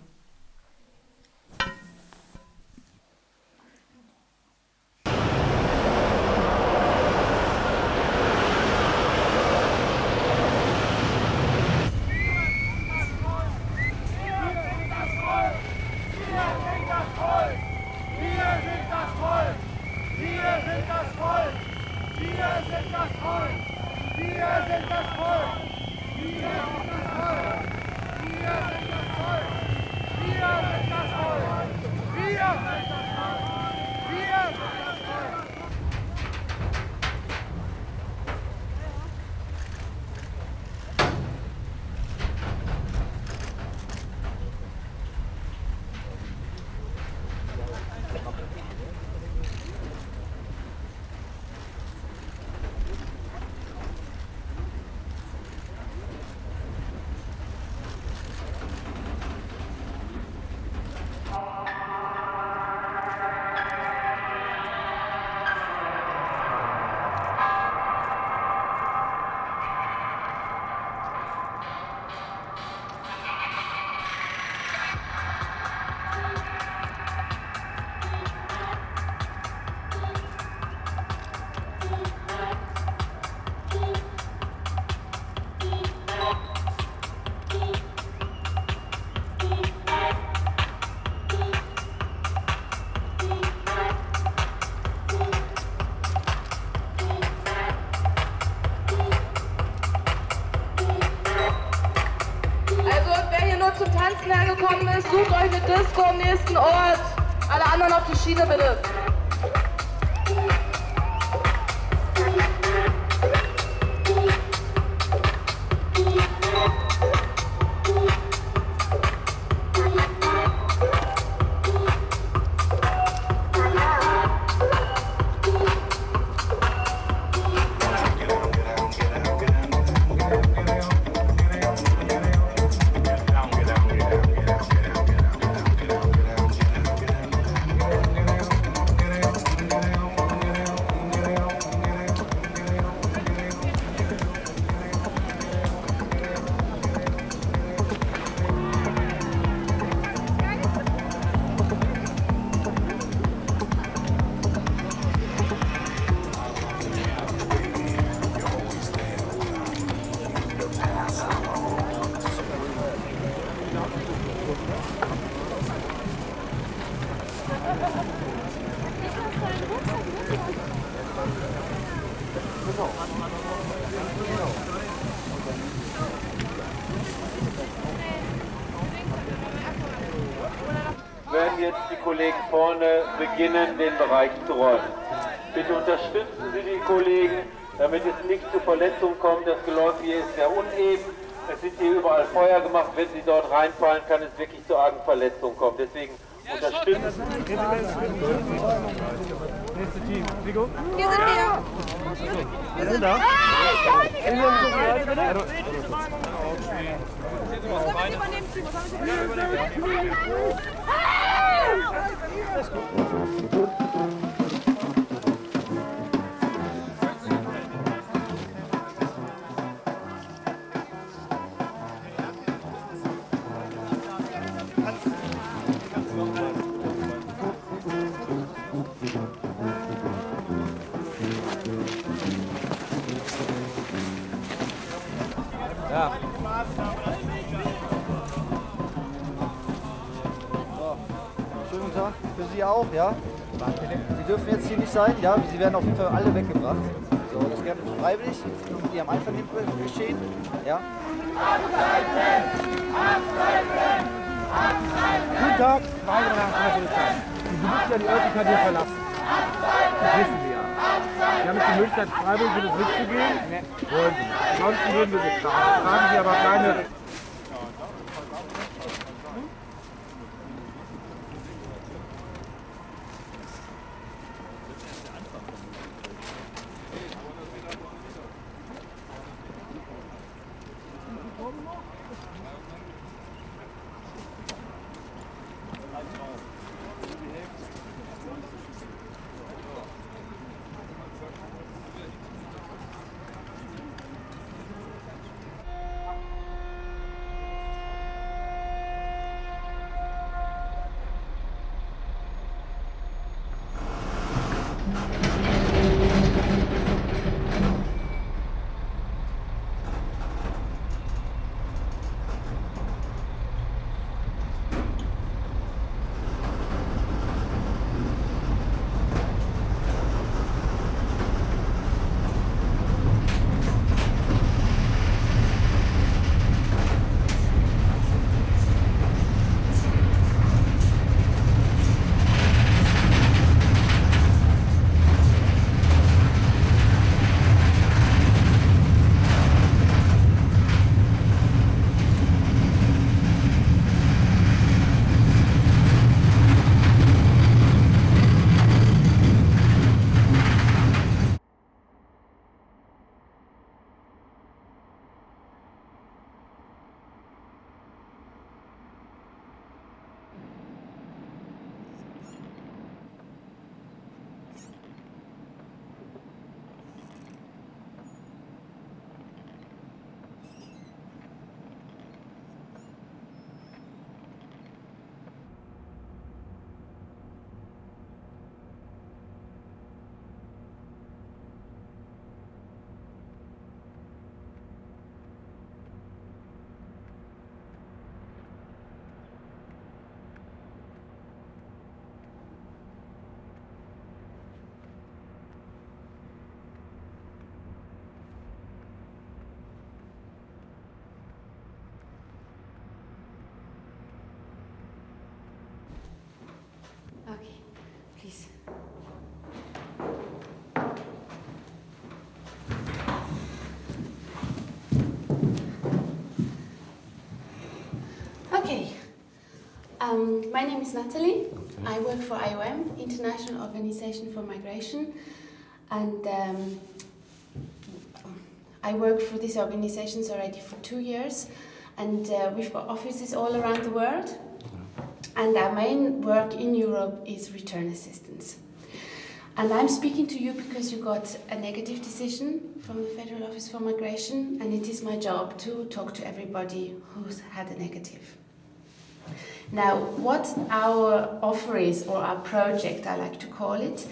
Sucht euch eine Disco am nächsten Ort. Alle anderen auf die Schiene bitte. Werden jetzt die Kollegen vorne beginnen, den Bereich zu räumen. Bitte unterstützen Sie die Kollegen, damit es nicht zu Verletzungen kommt. Das Geläuf hier ist sehr uneben. Es sind hier überall Feuer gemacht. Wenn Sie dort reinfallen, kann es wirklich zu argen Verletzungen kommen. Deswegen unterstützen Sie. Nächste Team. Rico? Hier sind wir. Wir sind da. Guten Tag, für Sie auch, ja? Sie dürfen jetzt hier nicht sein, ja? Sie werden auf jeden Fall alle weggebracht. So, das gerne freiwillig, die am Einvernehmen geschehen, ja? Guten Tag, Weiler von der Polizei. Sie müssen ja die Örtlichkeit hier verlassen. Das wissen Sie ja. Sie haben jetzt die Möglichkeit, freiwillig wieder mitzugehen. Nee. Wollen Sie nicht. Ansonsten würden wir Sie fragen. Fragen Sie aber keine... Okay, please. Okay. My name is Natalie. Okay. I work for IOM, International Organization for Migration, and I work for these organizations already for 2 years, and we've got offices all around the world. And our main work in Europe is return assistance. And I'm speaking to you because you got a negative decision from the Federal Office for Migration, and it is my job to talk to everybody who's had a negative. Now, what our offer is, or our project, I like to call it,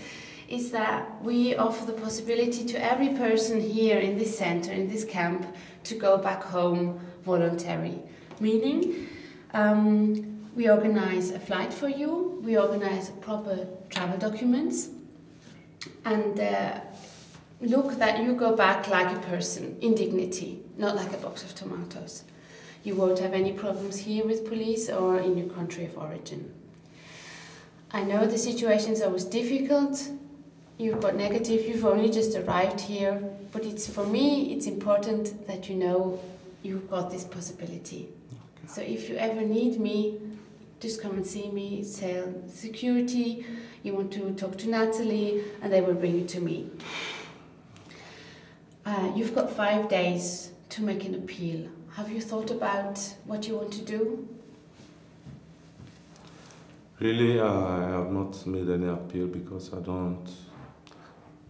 is that we offer the possibility to every person here in this center, in this camp, to go back home voluntarily. Meaning, we organize a flight for you, we organize proper travel documents, and look that you go back like a person, in dignity, not like a box of tomatoes. You won't have any problems here with police or in your country of origin. I know the situation is always difficult. You've got negative, you've only just arrived here, but for me, it's important that you know you've got this possibility. Okay. So if you ever need me, just come and see me, tell security, you want to talk to Natalie, and they will bring you to me. You've got 5 days to make an appeal. Have you thought about what you want to do? Really, I have not made any appeal because I don't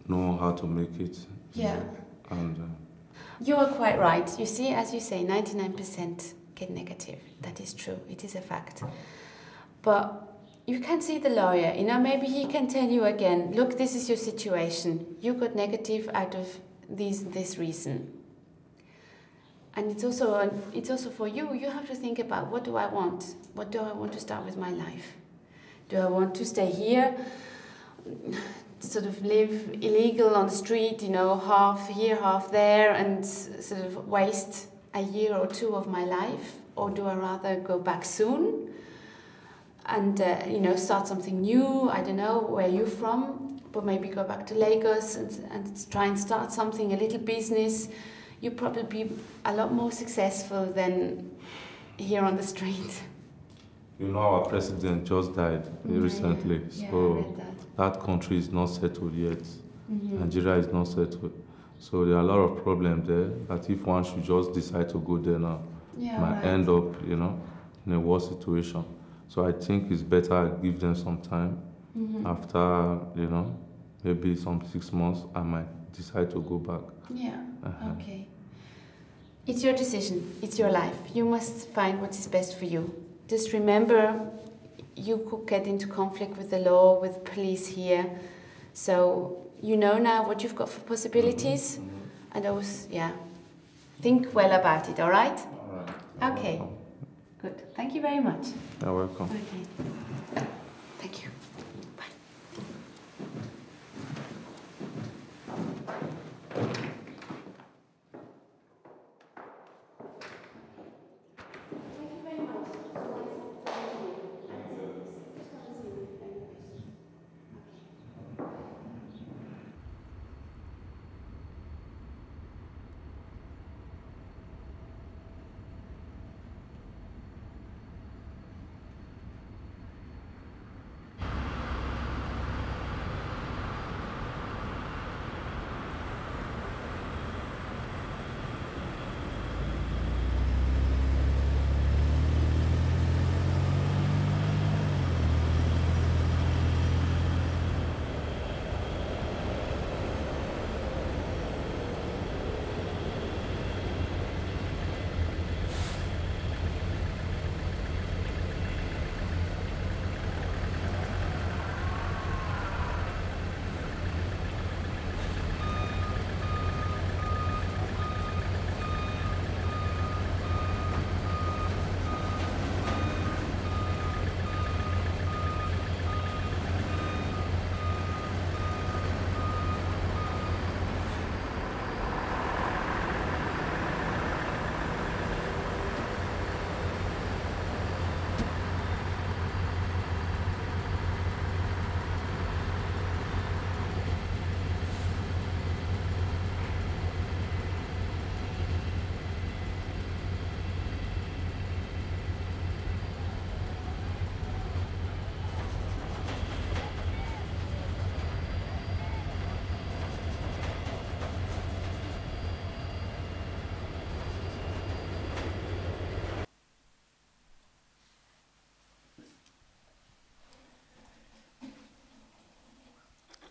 know how to make it. Yeah. And you are quite right. You see, as you say, 99% get negative. That is true. It is a fact. But you can see the lawyer. You know, maybe he can tell you again, look, this is your situation. You got negative out of this reason. And it's also for you. You have to think about, what do I want? What do I want to start with my life? Do I want to stay here, sort of live illegal on the street, you know, half here, half there, and sort of waste a year or two of my life? Or do I rather go back soon and, you know, start something new? I don't know where you're from, but maybe go back to Lagos and try and start something, a little business. You'll probably be a lot more successful than here on the street. You know, our president just died recently, Yeah, I so read that country is not settled yet. Mhm. Nigeria is not settled. So there are a lot of problems there that if one should just decide to go there now, Yeah, might right. end up, you know, in a worse situation. So I think it's better I give them some time. Mhm. After, you know, maybe some 6 months, I might decide to go back. Yeah, Uh-huh. okay. It's your decision, it's your life. You must find what is best for you. Just remember, you could get into conflict with the law, with police here. So you know now what you've got for possibilities. And those, yeah. Think well about it, all right? Okay, good. Thank you very much. You're welcome. Okay. Thank you.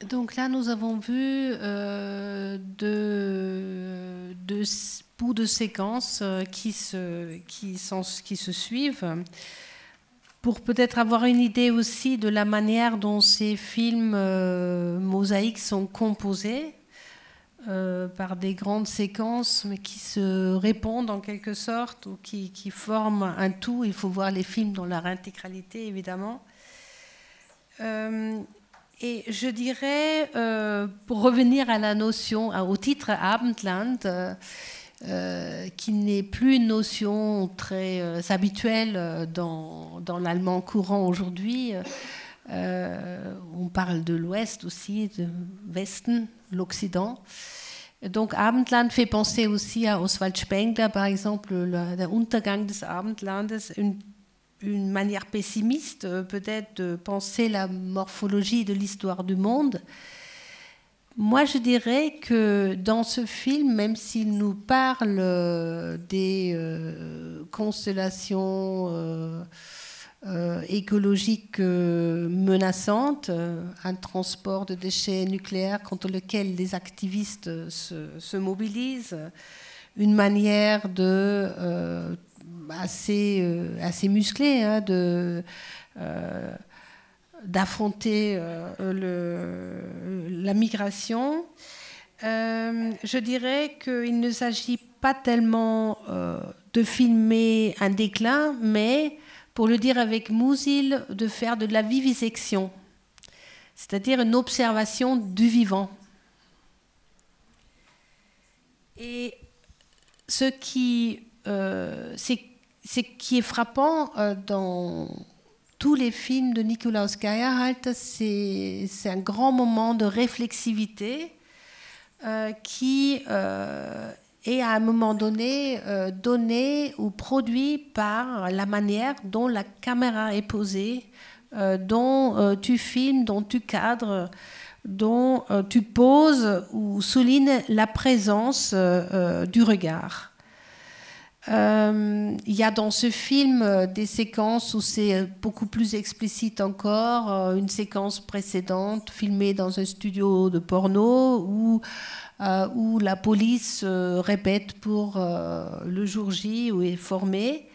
Donc là, nous avons vu deux bouts de séquences qui se suivent pour peut-être avoir une idée aussi de la manière dont ces films mosaïques sont composés par des grandes séquences mais qui se répondent en quelque sorte ou qui forment un tout. Il faut voir les films dans leur intégralité, évidemment. Et je dirais, pour revenir à la notion, au titre Abendland, qui n'est plus une notion très habituelle dans l'allemand courant aujourd'hui. On parle de l'Ouest aussi, de Westen, l'Occident. Donc Abendland fait penser aussi à Oswald Spengler, par exemple, der Untergang des Abendlandes, une manière pessimiste peut-être de penser la morphologie de l'histoire du monde. Moi, je dirais que dans ce film, même s'il nous parle des constellations écologiques menaçantes, un transport de déchets nucléaires contre lequel les activistes se mobilisent, une manière de assez musclé d'affronter la migration. Je dirais qu'il ne s'agit pas tellement de filmer un déclin, mais pour le dire avec Musil, de faire de la vivisection, c'est-à-dire une observation du vivant. Et ce qui est frappant dans tous les films de Nikolaus Geierhalter, c'est un grand moment de réflexivité qui est à un moment donné donné ou produit par la manière dont la caméra est posée, dont tu filmes, dont tu cadres, dont tu poses ou soulignes la présence du regard. Il y a dans ce film des séquences où c'est beaucoup plus explicite encore, une séquence précédente filmée dans un studio de porno où la police répète pour le jour J où est formée.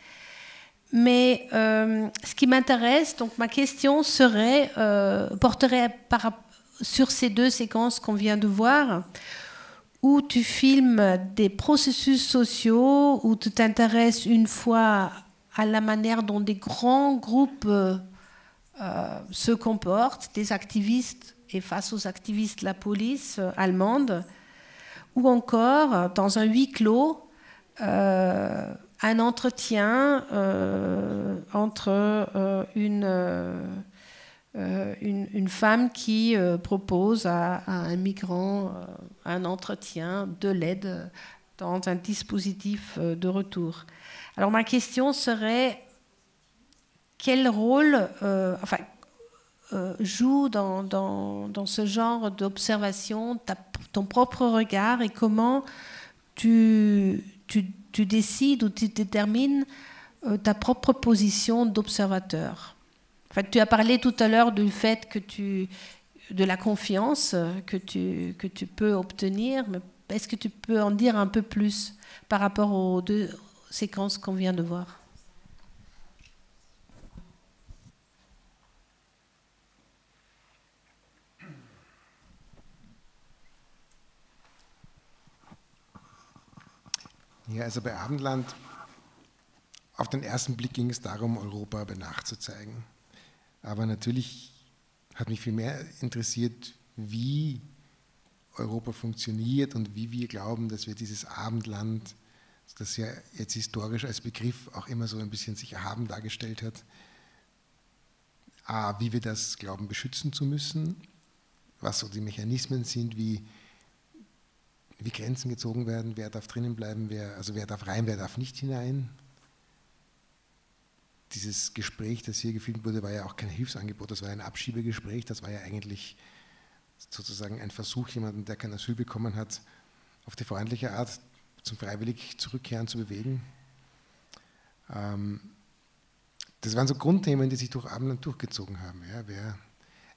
Mais ce qui m'intéresse, donc ma question porterait sur ces deux séquences qu'on vient de voir, où tu filmes des processus sociaux, où tu t'intéresses une fois à la manière dont des grands groupes se comportent, des activistes et face aux activistes la police allemande, ou encore dans un huis clos, un entretien entre une femme qui propose à un migrant un entretien, de l'aide dans un dispositif de retour. Alors ma question serait, quel rôle joue dans ce genre d'observation ton propre regard et comment tu décides ou tu détermines ta propre position d'observateur? En fait, tu as parlé tout à l'heure du fait de la confiance que tu peux obtenir, mais est-ce que tu peux en dire un peu plus par rapport aux deux séquences qu'on vient de voir? Ja, also bei Abendland, auf den ersten Blick ging es darum, Europa nachzuzeigen. Aber natürlich hat mich viel mehr interessiert, wie Europa funktioniert und wie wir glauben, dass wir dieses Abendland, das ja jetzt historisch als Begriff auch immer so ein bisschen sich erhaben dargestellt hat, wie wir das glauben, beschützen zu müssen, was so die Mechanismen sind, wie Grenzen gezogen werden, wer darf drinnen bleiben, wer darf rein, wer darf nicht hinein. Dieses Gespräch, das hier gefilmt wurde, war ja auch kein Hilfsangebot, das war ein Abschiebegespräch, das war ja eigentlich sozusagen ein Versuch, jemanden, der kein Asyl bekommen hat, auf die freundliche Art zum freiwillig Zurückkehren zu bewegen. Das waren so Grundthemen, die sich durch Abendland durchgezogen haben. Ja,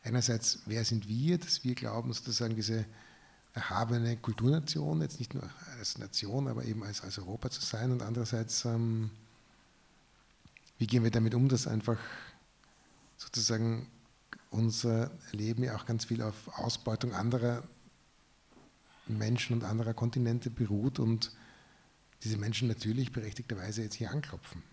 einerseits, wer sind wir, dass wir glauben, sozusagen diese erhabene Kulturnation, jetzt nicht nur als Nation, aber eben als Europa zu sein, und andererseits, wie gehen wir damit um, dass einfach sozusagen unser Leben ja auch ganz viel auf Ausbeutung anderer Menschen und anderer Kontinente beruht und diese Menschen natürlich berechtigterweise jetzt hier anklopfen.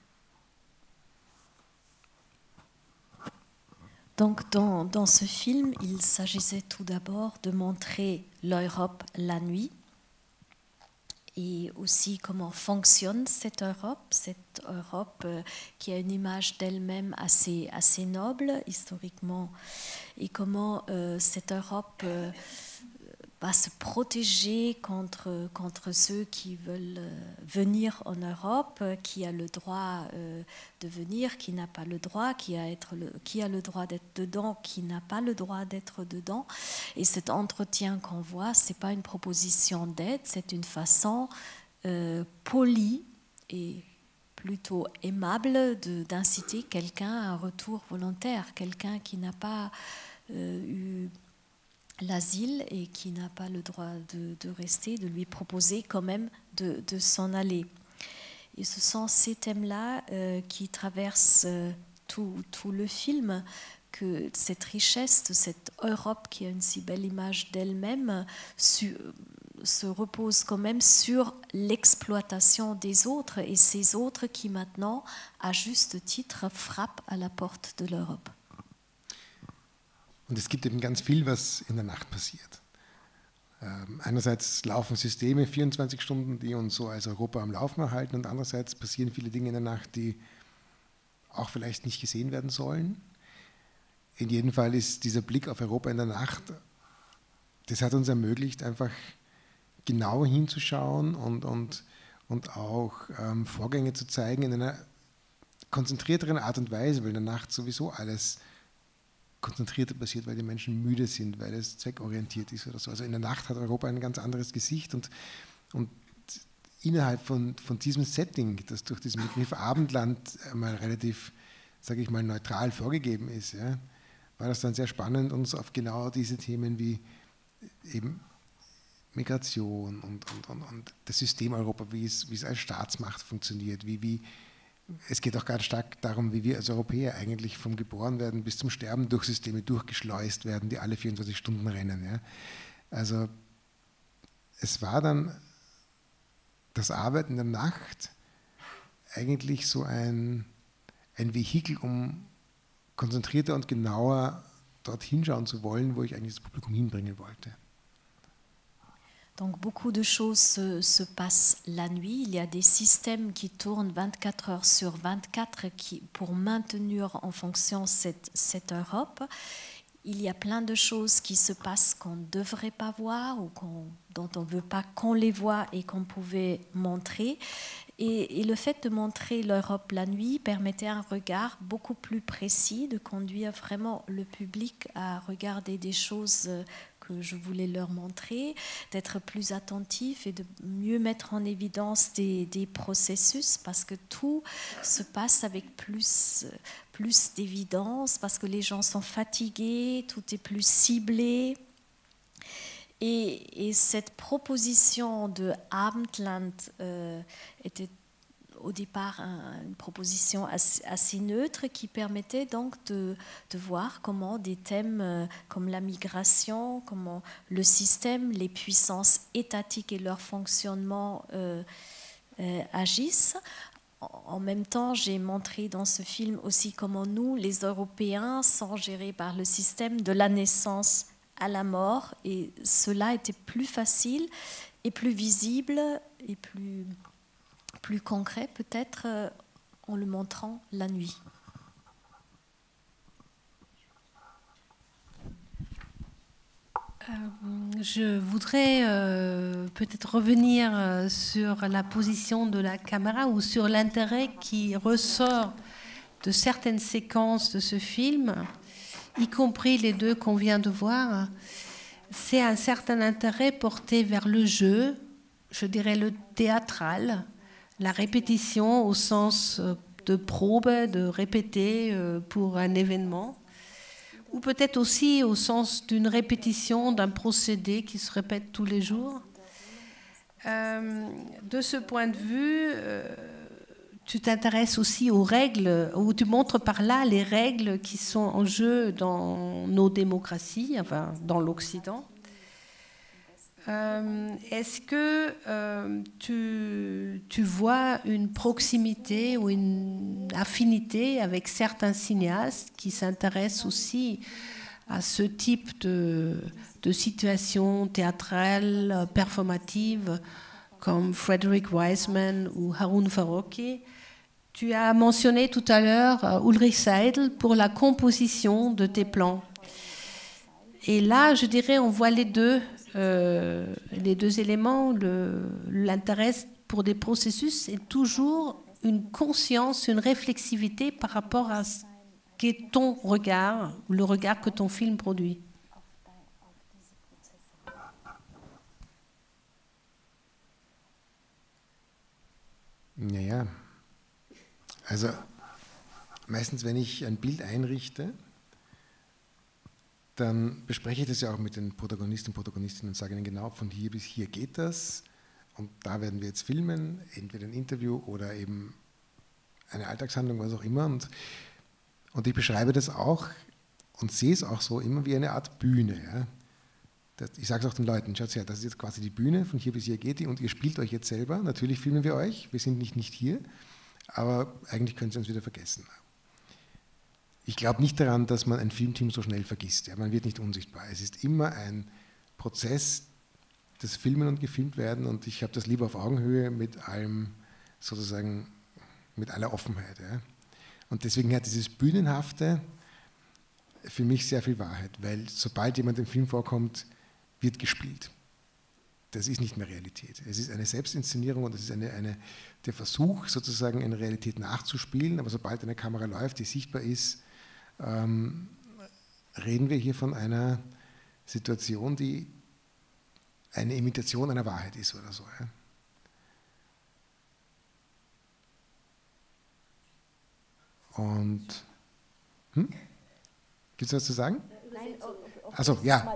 Donc dans ce film, il s'agissait tout d'abord de montrer l'Europe la nuit et aussi comment fonctionne cette Europe qui a une image d'elle-même assez noble historiquement, et comment cette Europe va se protéger contre ceux qui veulent venir en Europe, qui a le droit de venir, qui n'a pas le droit, qui a le droit d'être dedans, qui n'a pas le droit d'être dedans. Et cet entretien qu'on voit, ce n'est pas une proposition d'aide, c'est une façon polie et plutôt aimable d'inciter quelqu'un à un retour volontaire, quelqu'un qui n'a pas eu l'asile et qui n'a pas le droit de rester, de lui proposer quand même de s'en aller. Et ce sont ces thèmes-là qui traversent tout le film, que cette richesse de cette Europe qui a une si belle image d'elle-même se repose quand même sur l'exploitation des autres et ces autres qui maintenant, à juste titre, frappent à la porte de l'Europe. Und es gibt eben ganz viel, was in der Nacht passiert. Einerseits laufen Systeme 24 Stunden, die uns so als Europa am Laufen erhalten, und andererseits passieren viele Dinge in der Nacht, die auch vielleicht nicht gesehen werden sollen. In jedem Fall ist dieser Blick auf Europa in der Nacht, das hat uns ermöglicht, einfach genau hinzuschauen und auch Vorgänge zu zeigen in einer konzentrierteren Art und Weise, weil in der Nacht sowieso alles konzentrierter passiert, weil die Menschen müde sind, weil es zweckorientiert ist oder so. Also in der Nacht hat Europa ein ganz anderes Gesicht und innerhalb von diesem Setting, das durch diesen Begriff Abendland mal relativ, sage ich mal, neutral vorgegeben ist, ja, war das dann sehr spannend, uns auf genau diese Themen wie eben Migration und das System Europa, wie es als Staatsmacht funktioniert, es geht auch ganz stark darum, wie wir als Europäer eigentlich vom Geborenwerden bis zum Sterben durch Systeme durchgeschleust werden, die alle 24 Stunden rennen. Ja. Also es war dann das Arbeiten in der Nacht eigentlich so ein Vehikel, um konzentrierter und genauer dort hinschauen zu wollen, wo ich eigentlich das Publikum hinbringen wollte. Donc beaucoup de choses se passent la nuit. Il y a des systèmes qui tournent 24 heures sur 24 pour maintenir en fonction cette Europe. Il y a plein de choses qui se passent qu'on ne devrait pas voir ou dont on ne veut pas qu'on les voit et qu'on pouvait montrer. Et le fait de montrer l'Europe la nuit permettait un regard beaucoup plus précis, de conduire vraiment le public à regarder des choses que je voulais leur montrer, d'être plus attentif et de mieux mettre en évidence des processus, parce que tout se passe avec plus d'évidence, parce que les gens sont fatigués, tout est plus ciblé. Et cette proposition de Abendland était au départ une proposition assez neutre qui permettait donc de voir comment des thèmes comme la migration, comment le système, les puissances étatiques et leur fonctionnement agissent. En même temps, j'ai montré dans ce film aussi comment nous, les Européens, sont gérés par le système de la naissance à la mort, et cela était plus facile et plus visible et plus concret peut-être en le montrant la nuit. Je voudrais peut-être revenir sur la position de la caméra ou sur l'intérêt qui ressort de certaines séquences de ce film, y compris les deux qu'on vient de voir. C'est un certain intérêt porté vers le jeu, je dirais le théâtral, la répétition au sens de probe, de répéter pour un événement, ou peut-être aussi au sens d'une répétition d'un procédé qui se répète tous les jours. De ce point de vue, tu t'intéresses aussi aux règles, ou tu montres par là les règles qui sont en jeu dans nos démocraties, enfin dans l'Occident. Est-ce que tu vois une proximité ou une affinité avec certains cinéastes qui s'intéressent aussi à ce type de situation théâtrale, performative, comme Frederick Wiseman ou Haroun Farroukhi? Tu as mentionné tout à l'heure Ulrich Seidel pour la composition de tes plans. Et là, je dirais, on voit les deux éléments. L'intérêt pour des processus et toujours une conscience, une réflexivité par rapport à ce qu'est ton regard, ou le regard que ton film produit. Naja, also meistens, wenn ich ein Bild einrichte, dann bespreche ich das ja auch mit den Protagonisten und Protagonistinnen und sage ihnen genau, von hier bis hier geht das und da werden wir jetzt filmen, entweder ein Interview oder eben eine Alltagshandlung, was auch immer. Und ich beschreibe das auch und sehe es auch so immer wie eine Art Bühne. Ja. Ich sage es auch den Leuten, schaut her, das ist jetzt quasi die Bühne, von hier bis hier geht die und ihr spielt euch jetzt selber. Natürlich filmen wir euch, wir sind nicht hier, aber eigentlich könnt ihr uns wieder vergessen. Ich glaube nicht daran, dass man ein Filmteam so schnell vergisst. Ja, man wird nicht unsichtbar. Es ist immer ein Prozess, das Filmen und gefilmt werden und ich habe das lieber auf Augenhöhe mit allem, sozusagen mit aller Offenheit. Ja. Und deswegen hat dieses Bühnenhafte für mich sehr viel Wahrheit, weil sobald jemand im Film vorkommt, wird gespielt. Das ist nicht mehr Realität. Es ist eine Selbstinszenierung und es ist der Versuch, sozusagen eine Realität nachzuspielen, aber sobald eine Kamera läuft, die sichtbar ist, reden wir hier von einer Situation, die eine Imitation einer Wahrheit ist oder so. Ja. Und gibt es was zu sagen? Nein, Also ja.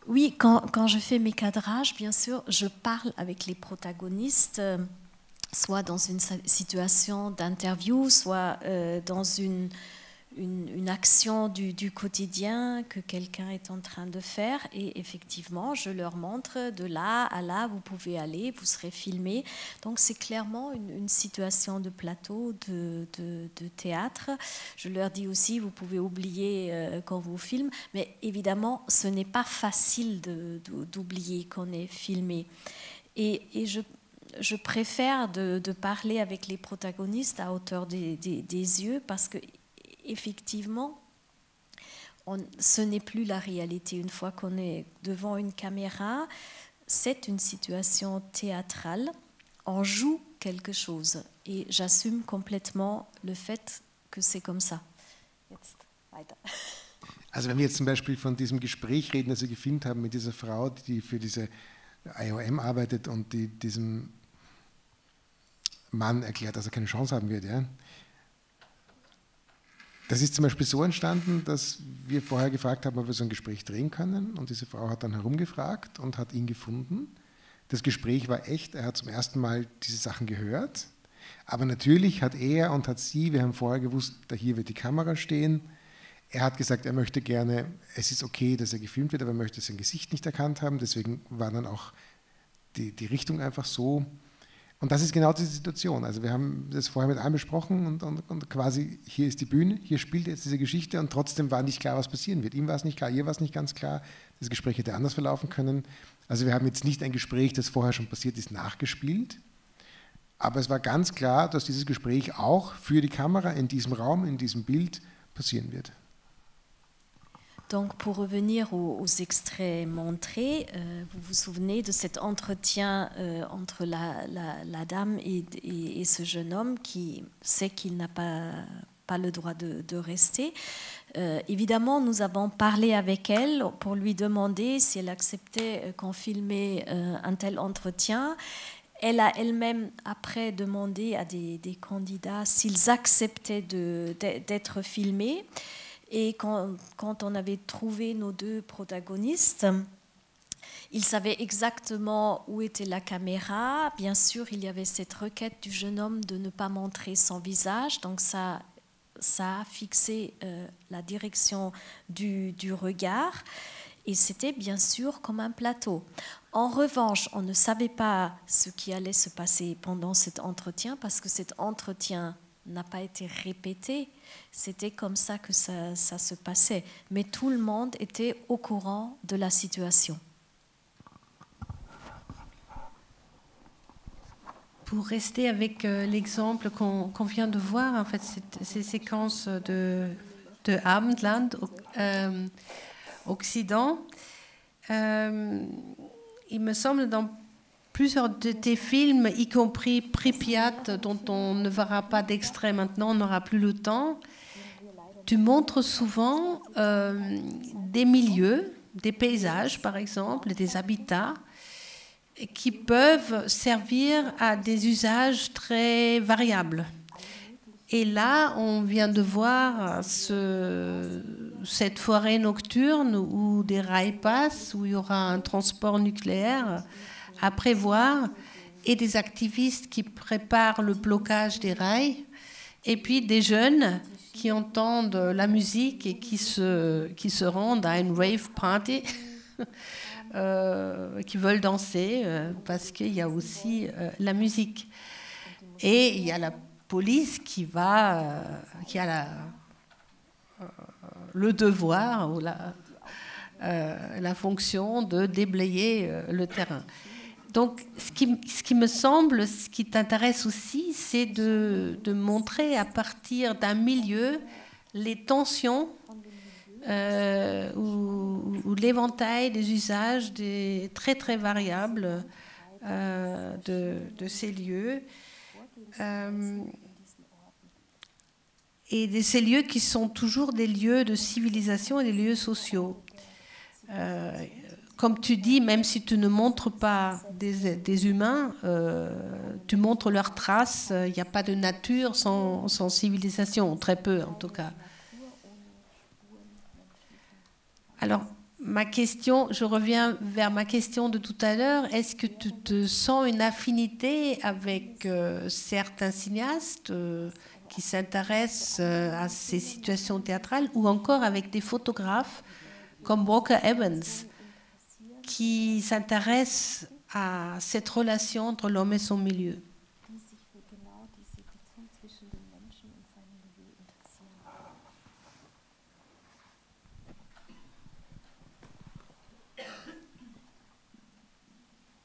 Oui, quand je fais mes cadrages, bien sûr, je parle avec les protagonistes, soit dans une situation d'interview, soit dans une action du quotidien que quelqu'un est en train de faire. Et effectivement, je leur montre de là à là, vous pouvez aller, vous serez filmé. Donc c'est clairement une situation de plateau, de théâtre. Je leur dis aussi, vous pouvez oublier quand vous filmez. Mais évidemment, ce n'est pas facile d'oublier qu'on est filmé. Et je préfère de parler avec les protagonistes à hauteur des yeux parce que effectivement, ce n'est plus la réalité. Une fois qu'on est devant une caméra, c'est une situation théâtrale. On joue quelque chose. Et j'assume complètement le fait que c'est comme ça. Jetzt weiter. Also wenn wir jetzt zum Beispiel von diesem Gespräch reden, das wir gefilmt haben mit dieser Frau, die für diese IOM arbeitet und die diesem Mann erklärt, dass er keine Chance haben wird, ja. Das ist zum Beispiel so entstanden, dass wir vorher gefragt haben, ob wir so ein Gespräch drehen können. Und diese Frau hat dann herumgefragt und hat ihn gefunden. Das Gespräch war echt, er hat zum ersten Mal diese Sachen gehört. Aber natürlich hat er und hat sie, wir haben vorher gewusst, da hier wird die Kamera stehen. Er hat gesagt, er möchte gerne, es ist okay, dass er gefilmt wird, aber er möchte sein Gesicht nicht erkannt haben. Deswegen war dann auch die Richtung einfach so. Und das ist genau diese Situation. Also wir haben das vorher mit allen besprochen und quasi hier ist die Bühne, hier spielt jetzt diese Geschichte und trotzdem war nicht klar, was passieren wird. Ihm war es nicht klar, ihr war es nicht ganz klar. Das Gespräch hätte anders verlaufen können. Also wir haben jetzt nicht ein Gespräch, das vorher schon passiert ist, nachgespielt. Aber es war ganz klar, dass dieses Gespräch auch für die Kamera in diesem Raum, in diesem Bild passieren wird. Donc pour revenir aux extraits montrés, vous vous souvenez de cet entretien entre la dame et ce jeune homme qui sait qu'il n'a pas le droit de rester. Évidemment, nous avons parlé avec elle pour lui demander si elle acceptait qu'on filmait un tel entretien. Elle a elle-même après demandé à des candidats s'ils acceptaient d'être filmés. Et quand on avait trouvé nos deux protagonistes, ils savaient exactement où était la caméra. Bien sûr, il y avait cette requête du jeune homme de ne pas montrer son visage. Donc ça a fixé la direction du regard. Et c'était bien sûr comme un plateau. En revanche, on ne savait pas ce qui allait se passer pendant cet entretien parce que cet entretien n'a pas été répété. C'était comme ça que ça se passait. Mais tout le monde était au courant de la situation. Pour rester avec l'exemple qu'on vient de voir, en fait, ces séquences de Abendland, Occident, il me semble dans plusieurs de tes films, y compris Pripyat, dont on ne verra pas d'extrait maintenant, on n'aura plus le temps, tu montres souvent des milieux, des paysages par exemple, des habitats, qui peuvent servir à des usages très variables. Et là, on vient de voir cette forêt nocturne où des rails passent, où il y aura un transport nucléaire à prévoir, et des activistes qui préparent le blocage des rails. et puis des jeunes qui entendent la musique et qui se rendent à une rave party, qui veulent danser, parce qu'il y a aussi la musique. Et il y a la police qui a le devoir ou la fonction de déblayer le terrain. Donc, ce qui me semble, ce qui t'intéresse aussi, c'est de montrer à partir d'un milieu les tensions ou l'éventail des usages très très variables de ces lieux. Et de ces lieux qui sont toujours des lieux de civilisation et des lieux sociaux. Comme tu dis, même si tu ne montres pas des humains, tu montres leurs traces. Il n'y a pas de nature sans civilisation, très peu en tout cas. Alors, je reviens vers ma question de tout à l'heure. Est-ce que tu te sens une affinité avec certains cinéastes qui s'intéressent à ces situations théâtrales, ou encore avec des photographes comme Walker Evans, qui s'intéressent à cette relation entre l'homme et son milieu?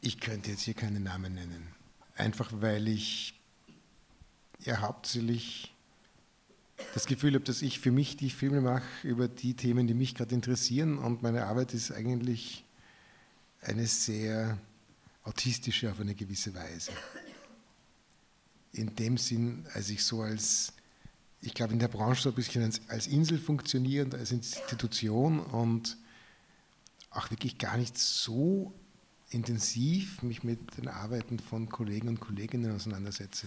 Ich könnte jetzt hier keine Namen nennen. Einfach weil ich ja hauptsächlich das Gefühl habe, dass ich für mich die Filme mache über die Themen, die mich gerade interessieren, und meine Arbeit ist eigentlich eine sehr autistische auf eine gewisse Weise. In dem Sinn, als ich so ich glaube in der Branche so ein bisschen als Insel funktioniere und als Institution und auch wirklich gar nicht so intensiv mich mit den Arbeiten von Kollegen und Kolleginnen auseinandersetze.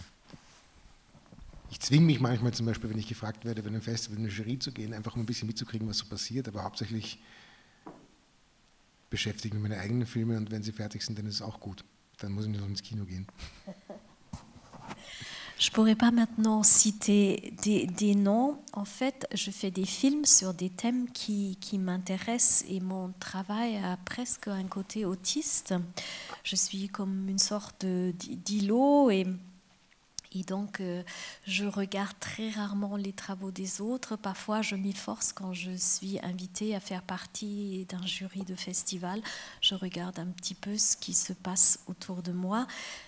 Ich zwinge mich manchmal zum Beispiel, wenn ich gefragt werde, bei einem Festival in eine Jury zu gehen, einfach um ein bisschen mitzukriegen, was so passiert, aber hauptsächlich beschäftige ich mich mit meinen eigenen Filmen, und wenn sie fertig sind, dann ist es auch gut. Dann muss ich nicht noch ins Kino gehen. Je ne pourrais pas maintenant citer des noms. En fait, je fais des films sur des thèmes qui m'intéressent, et mon travail a presque un côté autiste. Je suis comme une sorte d'îlot, et donc je regarde très rarement les travaux des autres. Parfois, je m'y force quand je suis invitée à faire partie d'un jury de festival. Je regarde un petit peu ce qui se passe autour de moi.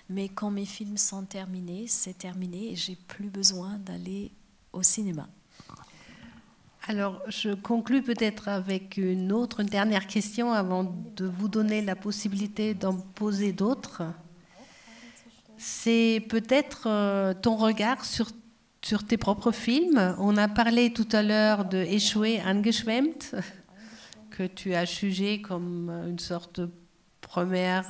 Mais quand mes films sont terminés, c'est terminé et j'ai plus besoin d'aller au cinéma. Alors, je conclus peut-être avec une dernière question avant de vous donner la possibilité d'en poser d'autres. C'est peut-être ton regard sur tes propres films. On a parlé tout à l'heure de Échoué angeschwemmt, que tu as jugé comme une sorte de premier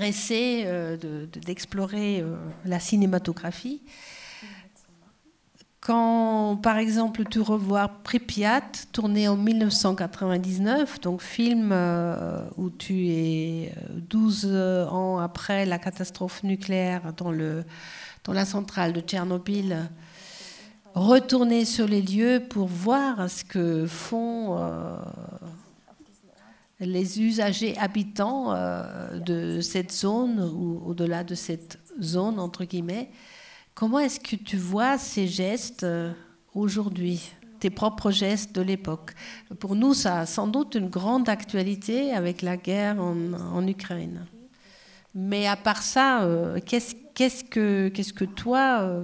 essai d'explorer la cinématographie. Quand, par exemple, tu revois Pripyat, tourné en 1999, donc film où tu es 12 ans après la catastrophe nucléaire dans la centrale de Tchernobyl, retourner sur les lieux pour voir ce que font les usagers habitants de cette zone ou au-delà de cette zone, entre guillemets. Comment est-ce que tu vois ces gestes aujourd'hui, tes propres gestes de l'époque? Pour nous, ça a sans doute une grande actualité avec la guerre en Ukraine. Mais à part ça, qu'est-ce que toi,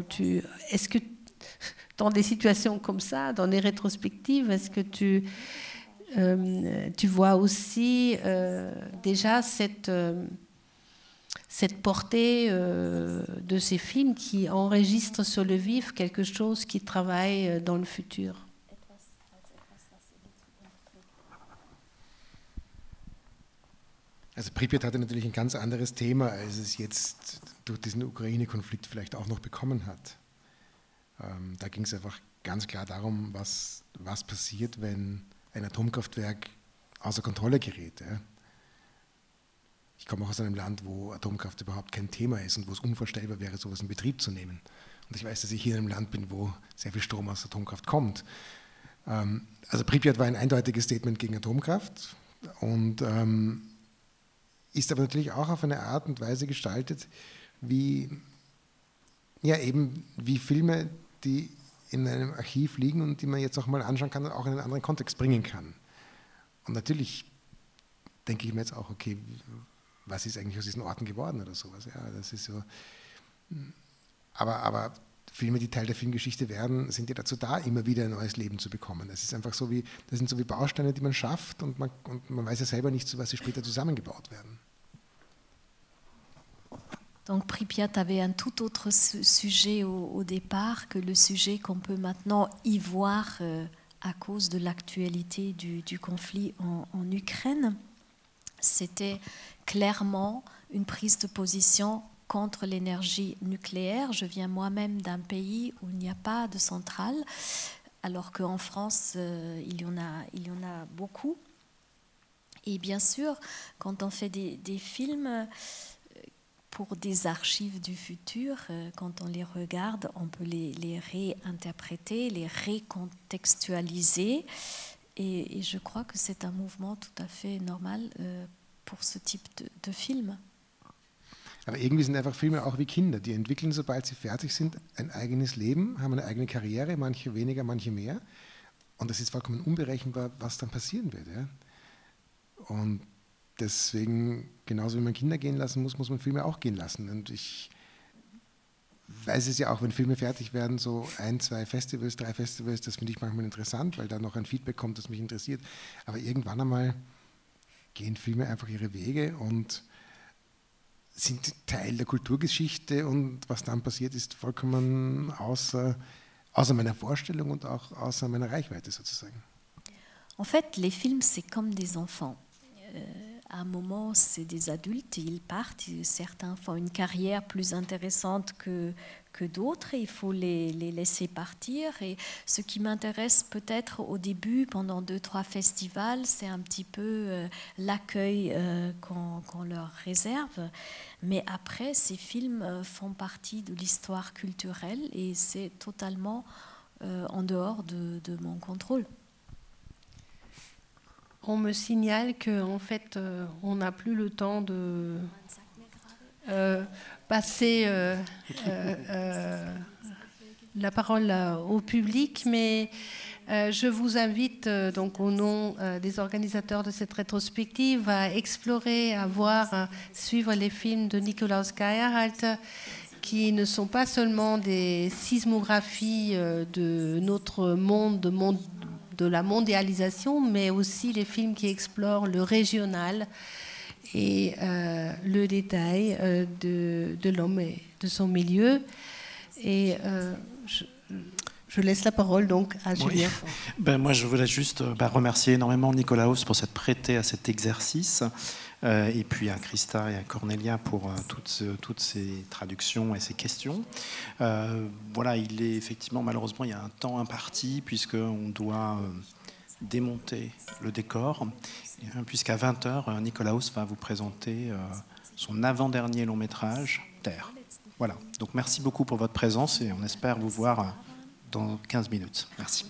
est-ce que dans des situations comme ça, dans des rétrospectives, est-ce que tu vois aussi déjà cette portée de ces films qui enregistrent sur le vif quelque chose qui travaille dans le futur? Also Pripyat hatte natürlich ein ganz anderes Thema, als es jetzt durch diesen Ukraine-Konflikt vielleicht auch noch bekommen hat. Da ging es einfach ganz klar darum, was passiert, wenn ein Atomkraftwerk außer Kontrolle gerät. Ja. Ich komme auch aus einem Land, wo Atomkraft überhaupt kein Thema ist und wo es unvorstellbar wäre, sowas in Betrieb zu nehmen. Und ich weiß, dass ich hier in einem Land bin, wo sehr viel Strom aus Atomkraft kommt. Also Pripyat war ein eindeutiges Statement gegen Atomkraft und ist aber natürlich auch auf eine Art und Weise gestaltet, wie Filme, die in einem Archiv liegen und die man jetzt auch mal anschauen kann und auch in einen anderen Kontext bringen kann. Und natürlich denke ich mir jetzt auch, okay, was ist eigentlich aus diesen Orten geworden oder sowas. Ja, das ist so. Aber Filme, die Teil der Filmgeschichte werden, sind ja dazu da, immer wieder ein neues Leben zu bekommen. Das ist einfach so das sind so wie Bausteine, die man schafft und man weiß ja selber nicht, zu was sie später zusammengebaut werden. Donc Pripyat avait un tout autre sujet au départ que le sujet qu'on peut maintenant y voir à cause de l'actualité du conflit en Ukraine. C'était clairement une prise de position contre l'énergie nucléaire. Je viens moi-même d'un pays où il n'y a pas de centrale, alors qu'en France, il y en a beaucoup. Et bien sûr, quand on fait des films pour des archives du futur, quand on les regarde, on peut les réinterpréter, les recontextualiser. Et je crois que c'est un mouvement tout à fait normal pour ce type de film. Aber irgendwie sind einfach Filme auch wie Kinder, die entwickeln, sobald sie fertig sind, ein eigenes Leben, haben eine eigene Karriere, manche weniger, manche mehr. Und das ist vollkommen unberechenbar, was dann passieren wird. Ja? Und deswegen, genauso wie man Kinder gehen lassen muss, muss man Filme auch gehen lassen. Und ich weiß es ja auch, wenn Filme fertig werden, so 1, 2 Festivals, 3 Festivals, das finde ich manchmal interessant, weil da noch ein Feedback kommt, das mich interessiert. Aber irgendwann einmal gehen Filme einfach ihre Wege und sind Teil der Kulturgeschichte und was dann passiert, ist vollkommen außer meiner Vorstellung und auch außer meiner Reichweite sozusagen. En fait, les films, c'est comme des enfants. À un moment, c'est des adultes, ils partent, certains font une carrière plus intéressante que d'autres, et il faut les laisser partir. Et ce qui m'intéresse peut-être au début, pendant 2-3 festivals, c'est un petit peu l'accueil qu'on leur réserve. Mais après, ces films font partie de l'histoire culturelle et c'est totalement en dehors de mon contrôle. On me signale qu'en fait, on n'a plus le temps de passer la parole au public, mais je vous invite donc au nom des organisateurs de cette rétrospective à explorer, à voir, suivre les films de Nikolaus Geierhalter, qui ne sont pas seulement des sismographies de notre monde, de la mondialisation, mais aussi les films qui explorent le régional et le détail de l'homme et de son milieu. Et je laisse la parole donc à Julien. Oui. Moi, je voulais juste remercier énormément Nikolaus pour s'être prêté à cet exercice, et puis à Christa et à Cornelia pour toutes ces traductions et ces questions. Voilà, il est effectivement, malheureusement, il y a un temps imparti puisqu'on doit démonter le décor, puisqu'à 20h, Nikolaus va vous présenter son avant-dernier long métrage, Terre. Voilà, donc merci beaucoup pour votre présence et on espère vous voir dans 15 minutes. Merci.